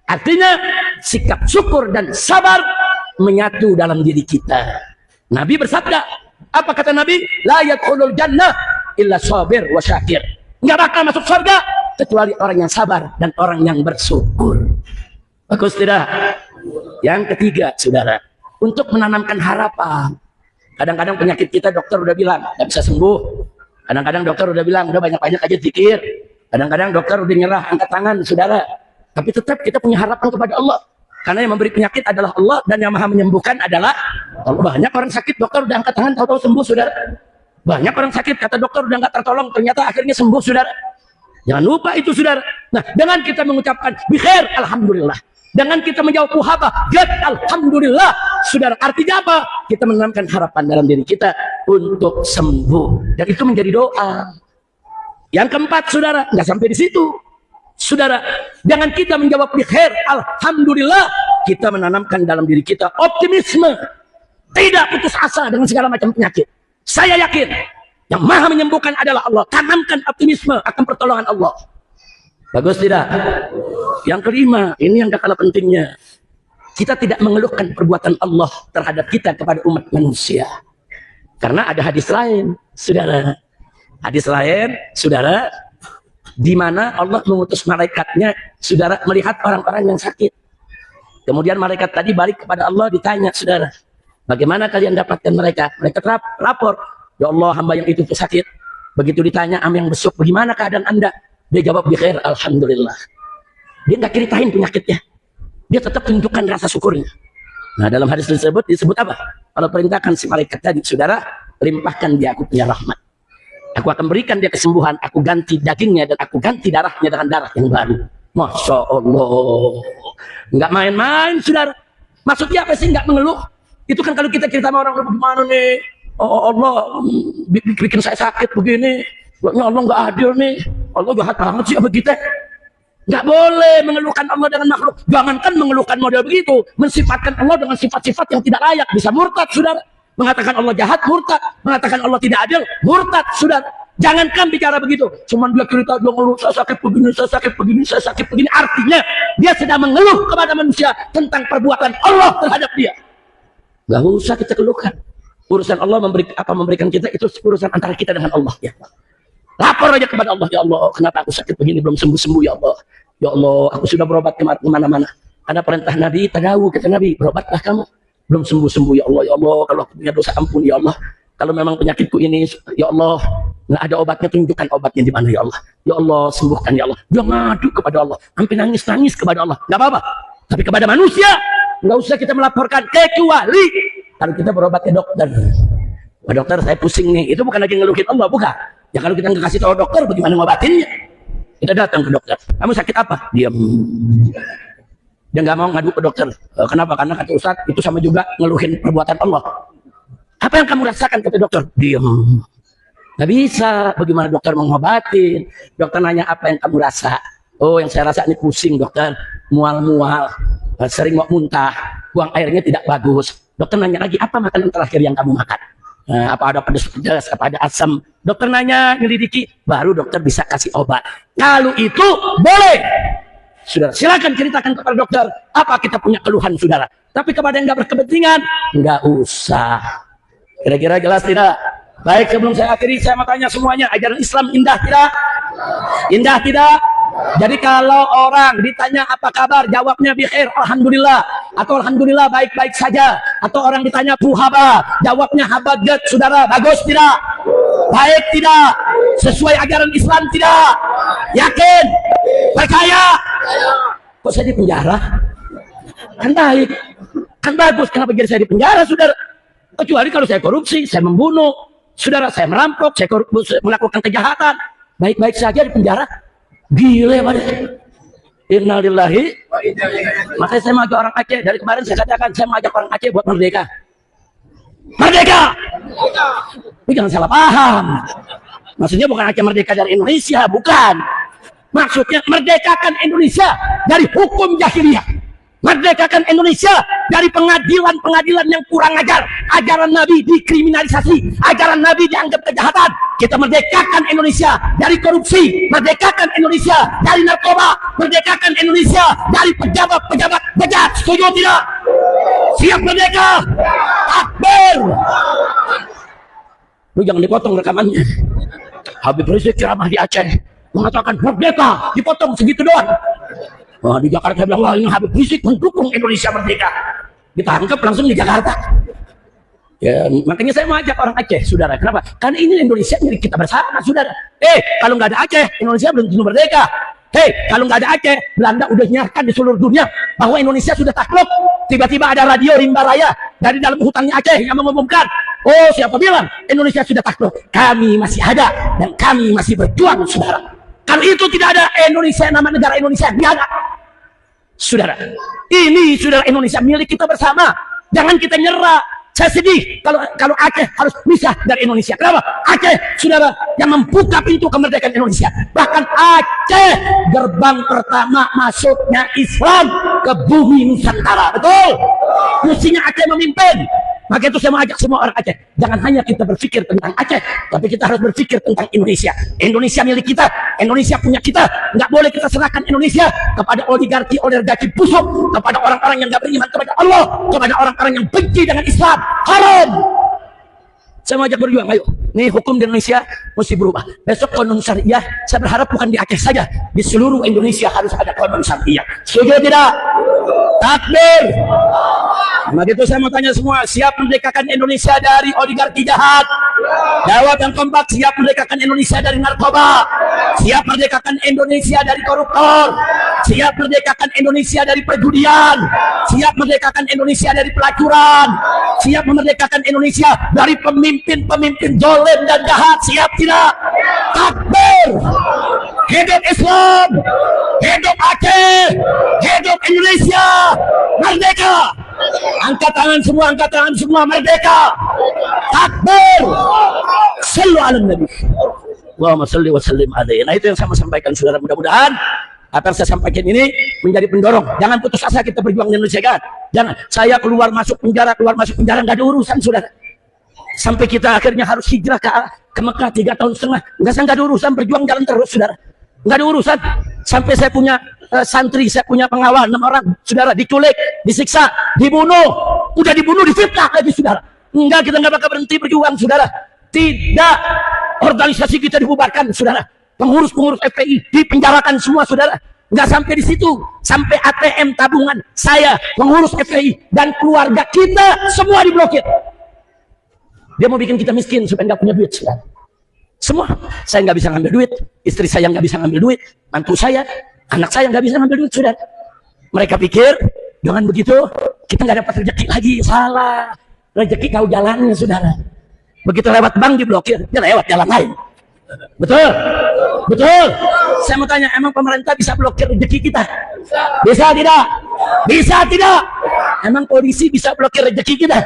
Artinya sikap syukur dan sabar menyatu dalam diri kita. Nabi bersabda, apa kata Nabi? La yadkhulul jannah illa sabir wa syakir. Enggak bakal masuk surga kecuali orang yang sabar dan orang yang bersyukur. Bagus tidak? Yang ketiga, saudara, untuk menanamkan harapan. Kadang-kadang penyakit kita dokter udah bilang nggak bisa sembuh. Kadang-kadang dokter udah bilang udah banyak-banyak aja zikir. Kadang-kadang dokter udah nyerah, angkat tangan, saudara. Tapi tetap kita punya harapan kepada Allah. Karena yang memberi penyakit adalah Allah dan yang maha menyembuhkan adalah Allah. Banyak orang sakit, dokter udah angkat tangan, tahu-tahu sembuh, saudara. Banyak orang sakit, kata dokter udah nggak tertolong, ternyata akhirnya sembuh, saudara. Jangan lupa itu, saudara. Nah, dengan kita mengucapkan bikhair alhamdulillah, dengan kita menjawab Wahabah get alhamdulillah, saudara, artinya apa? Kita menanamkan harapan dalam diri kita untuk sembuh, dan itu menjadi doa. Yang keempat, saudara, nggak sampai di situ, saudara, dengan kita menjawab bikhair alhamdulillah, kita menanamkan dalam diri kita optimisme, tidak putus asa dengan segala macam penyakit. Saya yakin yang maha menyembuhkan adalah Allah. Tanamkan optimisme akan pertolongan Allah. Bagus tidak? Yang kelima, ini yang gak kalah pentingnya, kita tidak mengeluhkan perbuatan Allah terhadap kita kepada umat manusia. Karena ada hadis lain, saudara. Hadis lain, saudara, di mana Allah mengutus malaikatnya, saudara, melihat orang-orang yang sakit. Kemudian malaikat tadi balik kepada Allah, ditanya, saudara, bagaimana kalian dapatkan mereka? Mereka lapor, ya Allah, hamba yang itu sakit. Begitu ditanya am yang besuk, bagaimana keadaan anda? Dia jawab bikhair alhamdulillah. Dia nggak ceritain penyakitnya, dia tetap tunjukkan rasa syukurnya. Nah, dalam hadis tersebut disebut apa? Kalau perintahkan si malaikat tadi, saudara, limpahkan dia, aku punya rahmat. Aku akan berikan dia kesembuhan, aku ganti dagingnya dan aku ganti darahnya dengan darah yang baru. Masya Allah, nggak main-main, saudara. Maksudnya apa sih nggak mengeluh? Itu kan kalau kita cerita sama orang, gimana nih? Oh Allah bikin saya sakit begini, ya Allah nggak adil nih, Allah jahat banget sih sama kita. Nggak boleh mengeluhkan Allah dengan makhluk. Jangankan mengeluhkan model begitu, mensifatkan Allah dengan sifat-sifat yang tidak layak, bisa murtad, saudara. Mengatakan Allah jahat, murtad. Mengatakan Allah tidak adil, murtad, saudara. Jangankan bicara begitu, cuman dia cerita, dia ngeluh, saya sakit begini, saya sakit begini, saya sakit begini. Artinya dia sedang mengeluh kepada manusia tentang perbuatan Allah terhadap dia. Gak usah kita keluhkan. Urusan Allah memberikan kita itu urusan antara kita dengan Allah, ya. Lapor aja kepada Allah, ya Allah, kenapa aku sakit begini belum sembuh-sembuh, ya Allah. Ya Allah, aku sudah berobat kemana-mana. Ada perintah Nabi, tadawu, kata Nabi, berobatlah kamu. Belum sembuh-sembuh, ya Allah, ya Allah, kalau aku punya dosa ampun, ya Allah. Kalau memang penyakitku ini, ya Allah, nggak ada obatnya, tunjukkan obatnya di mana, ya Allah. Ya Allah, sembuhkan, ya Allah. Dia ngadu kepada Allah, hampir nangis-nangis kepada Allah. Nggak apa-apa. Tapi kepada manusia, nggak usah kita melaporkan, kecuali kalau kita berobat ke dokter. Wah, dokter, saya pusing nih. Itu bukan lagi ngeluhin Allah, bukan. Ya kalau kita nggak kasih tahu dokter, bagaimana ngobatinnya? Kita datang ke dokter. Kamu sakit apa? Diam. Dia nggak mau ngadu ke dokter. Kenapa? Karena kata Ustaz, itu sama juga ngeluhin perbuatan Allah. Apa yang kamu rasakan, kata dokter? Diam. Nggak bisa. Bagaimana dokter mengobatin? Dokter nanya, apa yang kamu rasa? Oh, yang saya rasa ini pusing, dokter. Mual-mual. Sering mau muntah. Buang airnya tidak bagus. Dokter nanya lagi, apa makanan terakhir yang kamu makan? Apa ada pedas-pedas, apa ada asam? Dokter nanya, nyelidiki. Baru dokter bisa kasih obat. Kalau itu boleh. Saudara, silakan ceritakan kepada dokter apa kita punya keluhan, saudara. Tapi kepada yang nggak berkepentingan, nggak usah. Kira-kira jelas tidak? Baik, sebelum saya akhiri, saya mau tanya semuanya, ajaran Islam indah tidak? Indah tidak? Jadi kalau orang ditanya apa kabar, jawabnya bikhair, alhamdulillah, atau alhamdulillah baik-baik saja. Atau orang ditanya buhaba, jawabnya habagat, saudara. Bagus tidak? Baik tidak? Sesuai ajaran Islam tidak? Yakin? Percaya? Kok saya di penjara? Kan baik, kan bagus. Kenapa jadi saya di penjara, saudara? Kecuali kalau saya korupsi, saya membunuh, saudara, saya merampok, saya melakukan kejahatan, baik-baik saja di penjara. Gile pada. Innalillahi. Makanya saya mengajak orang Aceh. Dari kemarin saya katakan, saya mengajak orang Aceh buat merdeka. Merdeka. Ini jangan salah paham. Maksudnya bukan Aceh merdeka dari Indonesia, bukan. Maksudnya merdekakan Indonesia dari hukum jahiliyah. Merdekakan Indonesia dari pengadilan-pengadilan yang kurang ajar. Ajaran Nabi dikriminalisasi, ajaran Nabi dianggap kejahatan. Kita merdekakan Indonesia dari korupsi, merdekakan Indonesia dari narkoba, merdekakan Indonesia dari pejabat-pejabat bejat. Setuju tidak? Siap merdeka? Takbir! Lu jangan dipotong rekamannya. Habib Rizik ceramah di Aceh mengatakan merdeka, dipotong segitu doang. Wah, di Jakarta bilang, wah ini Habib Rizik mendukung Indonesia merdeka. Ditangkap langsung di Jakarta. Ya, makanya saya mau ajak orang Aceh, saudara. Kenapa? Karena ini Indonesia milik kita bersama, saudara. Kalau nggak ada Aceh, Indonesia belum tentu merdeka. Kalau nggak ada Aceh, Belanda udah nyiarkan di seluruh dunia bahwa Indonesia sudah takluk. Tiba-tiba ada radio Rimba Raya dari dalam hutannya Aceh yang mengumumkan, oh siapa bilang Indonesia sudah takluk? Kami masih ada dan kami masih berjuang, saudara. Kalau itu tidak ada Indonesia, nama negara Indonesia tidak ada. Saudara, ini saudara, Indonesia milik kita bersama. Jangan kita nyerah. Saya sedih kalau Aceh harus misah dari Indonesia. Kenapa? Aceh, saudara, yang membuka pintu kemerdekaan Indonesia. Bahkan Aceh gerbang pertama masuknya Islam ke bumi Nusantara. Betul? Mestinya Aceh memimpin. Maka itu saya mau ajak semua orang Aceh. Jangan hanya kita berpikir tentang Aceh, tapi kita harus berpikir tentang Indonesia. Indonesia milik kita. Indonesia punya kita. Nggak boleh kita serahkan Indonesia kepada oligarki busuk, kepada orang-orang yang nggak beriman kepada Allah, kepada orang-orang yang benci dengan Islam. Haram. Saya mau ajak berjuang, ayo. Nih hukum di Indonesia mesti berubah. Besok konon syariah, saya berharap bukan di Aceh saja, di seluruh Indonesia harus ada konon syariah. Setuju tidak? Takbir. Maka itu saya mau tanya semua, siap merdekakan Indonesia dari oligarki jahat? Jawab yang kompak, siap merdekakan Indonesia dari narkoba? Siap merdekakan Indonesia dari koruptor? Siap merdekakan Indonesia dari perjudian? Siap merdekakan Indonesia dari pelacuran? Siap memerdekakan Indonesia dari pemimpin-pemimpin zalim dan jahat? Siap tidak? Takbir! Hidup Islam! Hidup Aceh! Hidup Indonesia! Merdeka! Angkat tangan semua, merdeka! Takbir! Sallu ala Nabi. Allahumma salli wa sallim alaihi. Nah, itu yang saya sampaikan, saudara. Mudah-mudahan apa yang saya sampaikan ini menjadi pendorong. Jangan putus asa kita berjuang di Indonesia, kan? Jangan. Saya keluar masuk penjara, nggak ada urusan, saudara. Sampai kita akhirnya harus hijrah ke Mekah 3 tahun setengah. Nggak ada urusan, berjuang jalan terus, saudara. Nggak ada urusan. Sampai saya punya santri, saya punya pengawal 6 orang, saudara, diculik, disiksa, dibunuh. Udah dibunuh, difitnah lagi, saudara. Enggak, kita nggak bakal berhenti berjuang, saudara. Tidak. Organisasi kita dibubarkan, saudara. Pengurus-pengurus FPI dipenjarakan semua, saudara. Nggak sampai di situ, sampai ATM tabungan saya, pengurus FPI dan keluarga kita semua diblokir. Dia mau bikin kita miskin supaya nggak punya duit, saudara. Semua. Saya nggak bisa ngambil duit, istri saya nggak bisa ngambil duit, mantu saya, anak saya nggak bisa ngambil duit, saudara. Mereka pikir dengan begitu kita nggak dapat rezeki lagi. Salah. Rezeki kau jalannya, saudara. Begitu lewat bank diblokir, dia lewat jalan lain. Betul? Betul? Saya mau tanya, emang pemerintah bisa blokir rezeki kita? Bisa tidak? Bisa tidak? Emang polisi bisa blokir rezeki kita?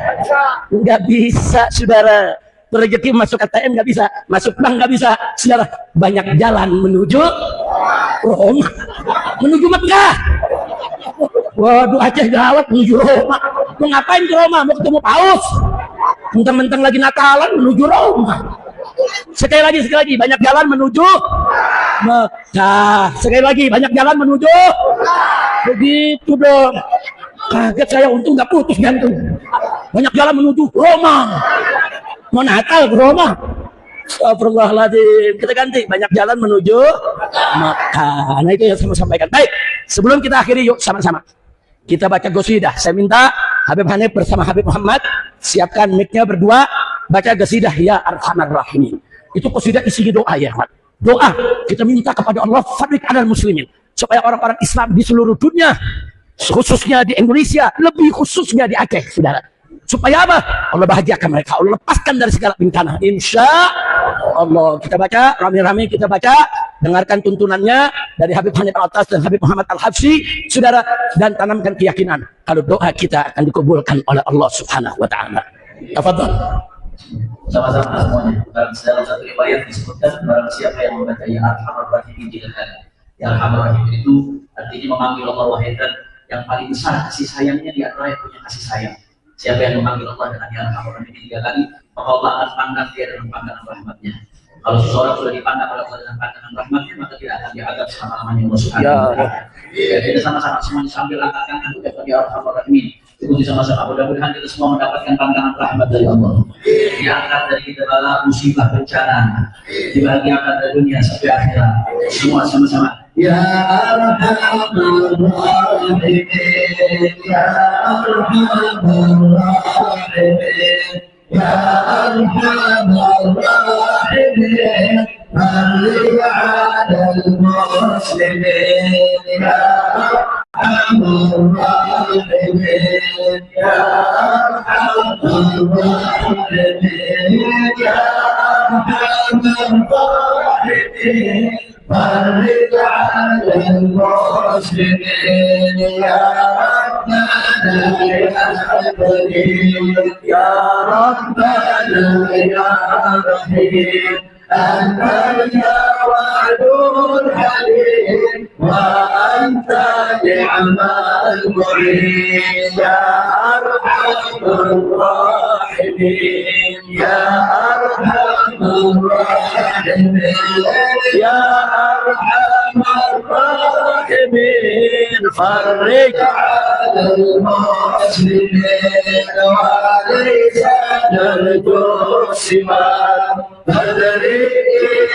Enggak bisa, saudara. Rezeki masuk ATM nggak bisa, masuk bank nggak bisa, saudara. Banyak jalan menuju Roma, menuju Mekah. Waduh, Aceh gawat menuju Roma. Mau ngapain ke Roma? Mau ketemu Paus? Mentang-mentang lagi Natalan menuju Roma. Sekali lagi, banyak jalan menuju Mekah. Sekali lagi, banyak jalan menuju. Begitu dong. Kaget saya, untung nggak putus jantung. Banyak jalan menuju Roma. Mau Natal ke Roma. Astagfirullahaladzim. Kita ganti, banyak jalan menuju Mekah. Nah itu yang saya mau sampaikan. Baik, sebelum kita akhiri, yuk sama-sama kita baca qasidah. Saya minta Habib Hanif bersama Habib Muhammad siapkan mic-nya berdua, baca qasidah Ya Arhamar Rahimin. Itu qasidah isinya doa ya, Pak. Doa kita minta kepada Allah fadlik alal muslimin, supaya orang-orang Islam di seluruh dunia, khususnya di Indonesia, lebih khususnya di Aceh, saudara, supaya apa? Allah bahagiakan mereka, Allah lepaskan dari segala bencana. Insya Allah. Kita baca rame-rame, kita baca, dengarkan tuntunannya dari Habib Hanif Al-Atas dan Habib Muhammad Al-Habsyi, saudara, dan tanamkan keyakinan kalau doa kita akan dikabulkan oleh Allah Subhanahu wa taala. Tafadhol. Sama-sama semuanya. Dalam satu riwayat disebutkan barang siapa yang membaca Ya Arhamar Rahimin di negara. Ya Arhamar Rahimin itu artinya memanggil Allah wahai Zat yang paling besar kasih sayangnya di antara yang punya kasih sayang. Siapa yang memanggil Allah dengan Ya Arhamar Rahimin 3 kali, maka Allah akan pandang dia dengan pandangan rahmatnya. Kalau seseorang sudah dipandang oleh Allah dengan pandangan rahmatnya, maka tidak akan diadab selama-lamanya Allah Subhanahu wa taala. Kita sama-sama semuanya sambil angkat tangan ucapkan Ya Arhamar Rahimin. Ikuti sama-sama, mudah-mudahan kita semua mendapatkan pandangan rahmat dari Allah. Diangkat dari kita bala musibah bencana, dibahagiakan dari dunia sampai akhirat. Semua sama-sama. Ya Arhamar Rahimin, Ya Arhamar Rahimin, Ya Arhamar Rahimin, Balik alal muslimin, Ya Arhamar Rahimin, Ya Arhamar Rahimin, Ya Arhamar Rahimin, Balik alal muslimin, Ya Rabbana ya Karim, Ya Rabbana ya Rahim, Anta ya Wadud Halim, wa anta ni'mal mu'in, Ya Arhamar Rahimin, Ya Arhamar Rahimin, Ya Arhamar Rahimin, Farrij alal muslimin, wa laysa narju siwa Badri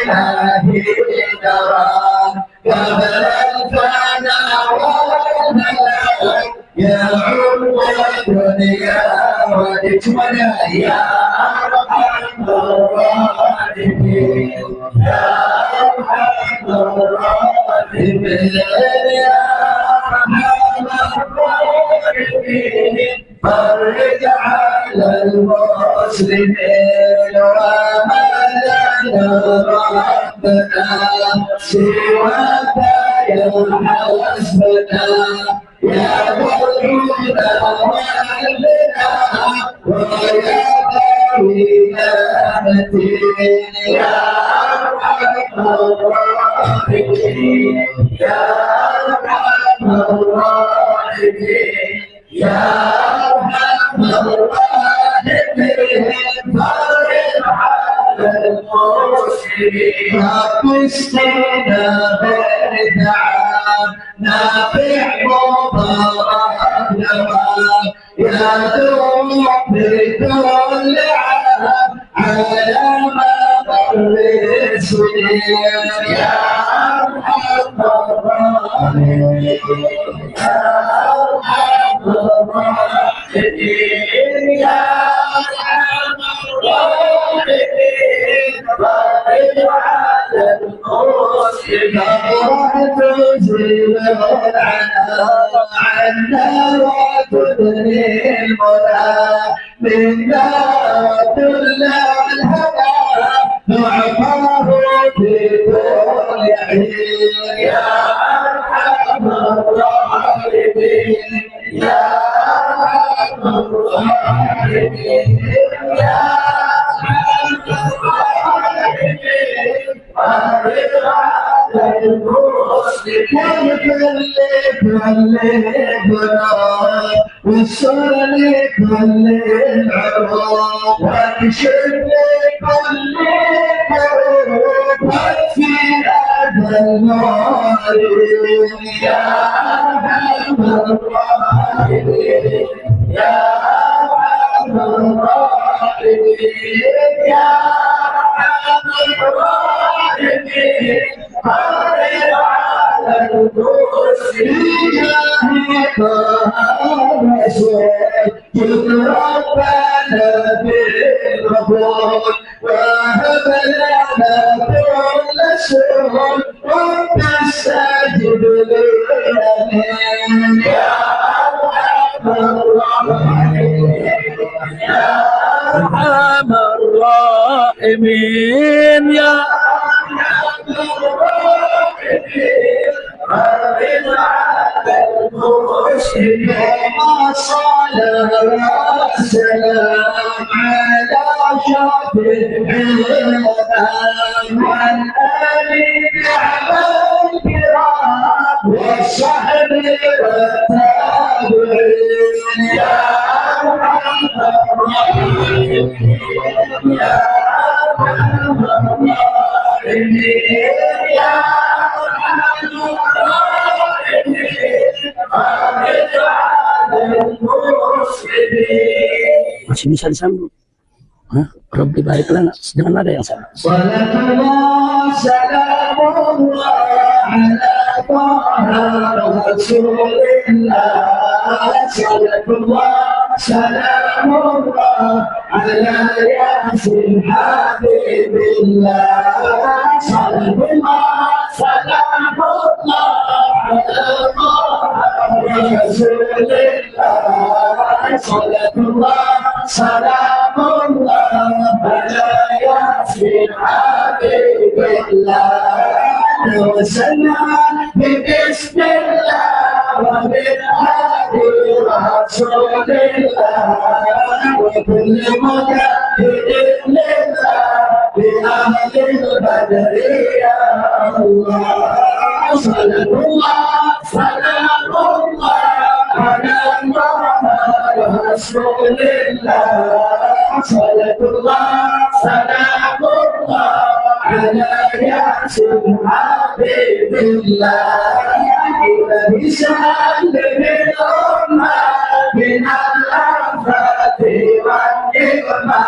ilahi daran, qabla al-fana wal-malak, ya ulwa dunya wa dijmana, ya Arhamar Rahimin, ya Arhamar Rahimin, ya Arhamar Rahimin, Farrij alal muslimin, wa ma ربنا سواك يا حسبنا يا ولينا وعلنا ويا قوينا متين يا أرحم الراحمين يا أرحم الراحمين يا أرحم الراحمين Hapustina berda'am Nafi' mubarak nawam Ya Tuhan bidul alam Alama berriswin Ya Arhamar Rahimin Ya Arhamar Rahimin Ya Arhamar Rahimin Balik ala al-muslim تزيل عنا وتدري المنى منا وتلا الهدى نعفاه يا أرحم الراحمين يا أرحم الراحمين يا أرحم الراحمين بارك على المسلمين قلبنا وصل كل العروق واكشف كل الكروب واكفي أذى المعرض يا أرحم الراحمين يا أرحم الراحمين يا أرحم الراحمين بارك على المسلمين ربنا بالقبول وهب لنا كل شر رب استجب لنا يا أرحم الراحمين يا أرحم الراحمين يا أرحم الراحمين بارك على المسلمين صلاة والسلام على شفيع الأنام والآل الكرام والصحب والتابعين يا أرحم الراحمين يا أرحم الراحمين يا أرحم الراحمين masih bisa disambung. Hah? Rabbi barik lana dengan nada yang sama. Salatullah salamullah ala taha rasulillah salatullah salamullah ala yasin habibillah salatullah salamullah ala taha rasulillah salatullah salamullah على ياسين حبيب الله وسلم بسم الله وبالهادي رسول الله وكل مجاهد لله بأهل البدر يا الله صلى الله سلام الله على رسول الله صلاة الله سلام الله على ياسين حبيب الله الذي سلم الأمة من الآفات والنقمة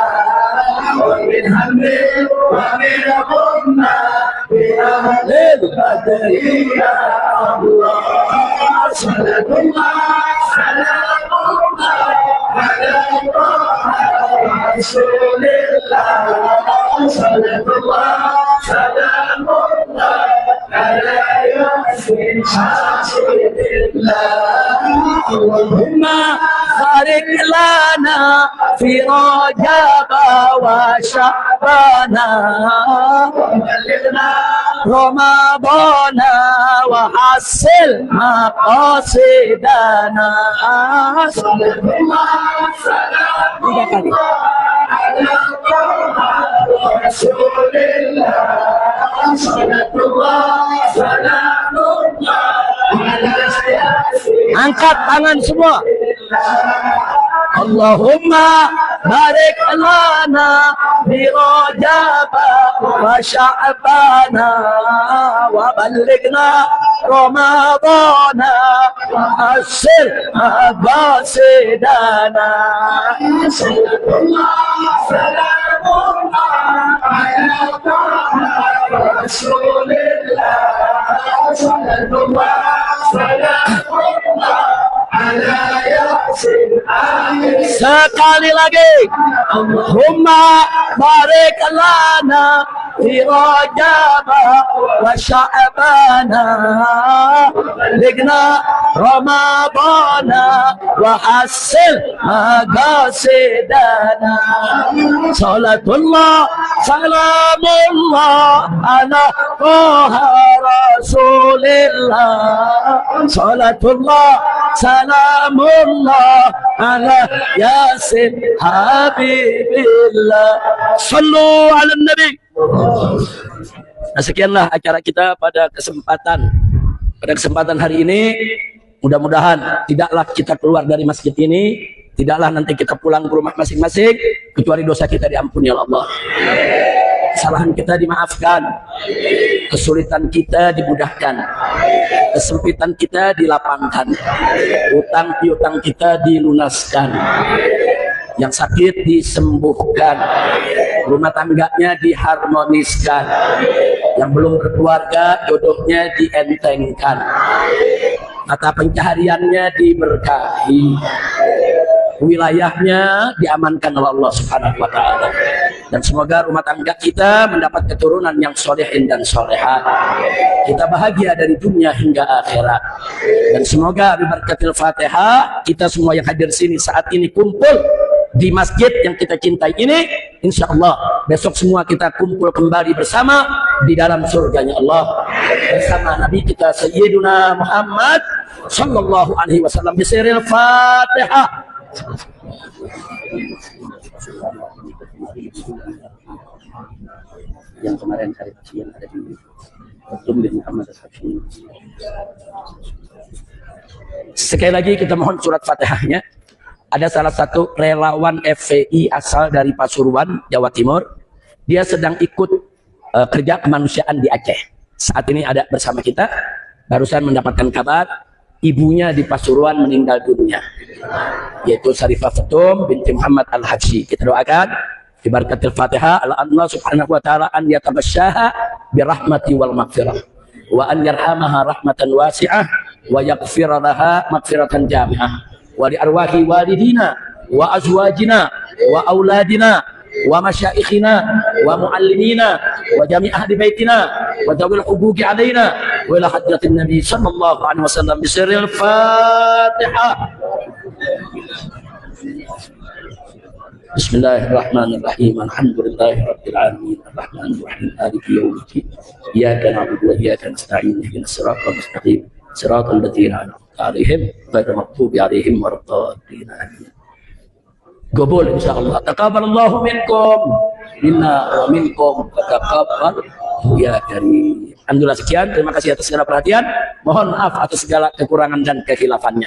ومن هم ومن غمة بأهل البدر يا الله صلاة الله سلام الله على رسول الله صلى الله سلام الله على ياسين حبيب الله اللهم بارك لنا في رجب وشعبان وبلغنا رمضان وحصل مقاصدنا صلى الله سلام الله على رسول الله صلى الله سلام الله على ياسين angkat tangan semua. Allahumma barik lana fi Rajab wa Sya'bana wa ballighna Ramadana wa asir maqasidana. sallallahu salamullah ala rasulillah sallallahu salamullah ala yasin Sekali lagi, Allahumma barik lana fi Rajab wa Sya'bana ligna Ramadana wa hasil maqasidana. Salatullah salamullah ala Toha Rasulillah, salatullah salamullah ala Yasin Habibillah, sallu ala Nabi. Nah, sekianlah acara kita pada kesempatan hari ini. Mudah-mudahan tidaklah kita keluar dari masjid ini, tidaklah nanti kita pulang ke rumah masing-masing kecuali dosa kita diampuni oleh Allah, kesalahan kita dimaafkan, kesulitan kita dimudahkan, kesempitan kita dilapangkan, utang piutang kita dilunaskan, yang sakit disembuhkan, rumah tangganya diharmoniskan, yang belum berkeluarga jodohnya dientengkan, mata pencahariannya diberkahi, wilayahnya diamankan oleh Allah Subhanahu wa taala, dan semoga rumah tangga kita mendapat keturunan yang solehin dan solehat, kita bahagia dari dunia hingga akhirat, dan semoga berkatil Fatihah kita semua yang hadir sini saat ini kumpul di masjid yang kita cintai ini, insya Allah besok semua kita kumpul kembali bersama di dalam surganya Allah bersama Nabi kita Sayyiduna Muhammad sallallahu alaihi wasallam. Bisiril Fatihah. Yang kemarin hari yang ada di bin Muhammad Al-Hafiz. Sekali lagi kita mohon surat Fatihahnya. Ada salah satu relawan FPI asal dari Pasuruan, Jawa Timur. Dia sedang ikut kerja kemanusiaan di Aceh. Saat ini ada bersama kita. Barusan mendapatkan kabar ibunya di Pasuruan meninggal dunia, yaitu Sarifah Fatum binti Muhammad Al-Haji. Kita doakan bi barakatil Fatihah Allah Subhanahu wa taala an yatabassaha bi rahmati wal maghfirah wa an yarhamaha rahmatan wasi'ah wa yaghfir laha maghfiratan jami'ah. Wa li arwahi walidina wa azwajina wa auladina wa masyaikhina wa muallimina wa jami' ahli baitina wa dawil huquqi alaina wa ila hadratin nabi sallallahu alaihi wasallam bisirril Fatihah. Bismillahirrahmanirrahim. Alhamdulillahirabbil alamin arrahmanir rahim maliki yaumiddin iyyaka na'budu wa iyyaka nasta'in ihdinas siratal mustaqim siratal ladzina an'amta alaihim ghairil maghdubi alaihim waladdallin. Qabul insyaallah. Taqabbalallahu minkum minna wa minkum taqabbal ya karim. Alhamdulillah, sekian, terima kasih atas segala perhatian. Mohon maaf atas segala kekurangan dan kekhilafan.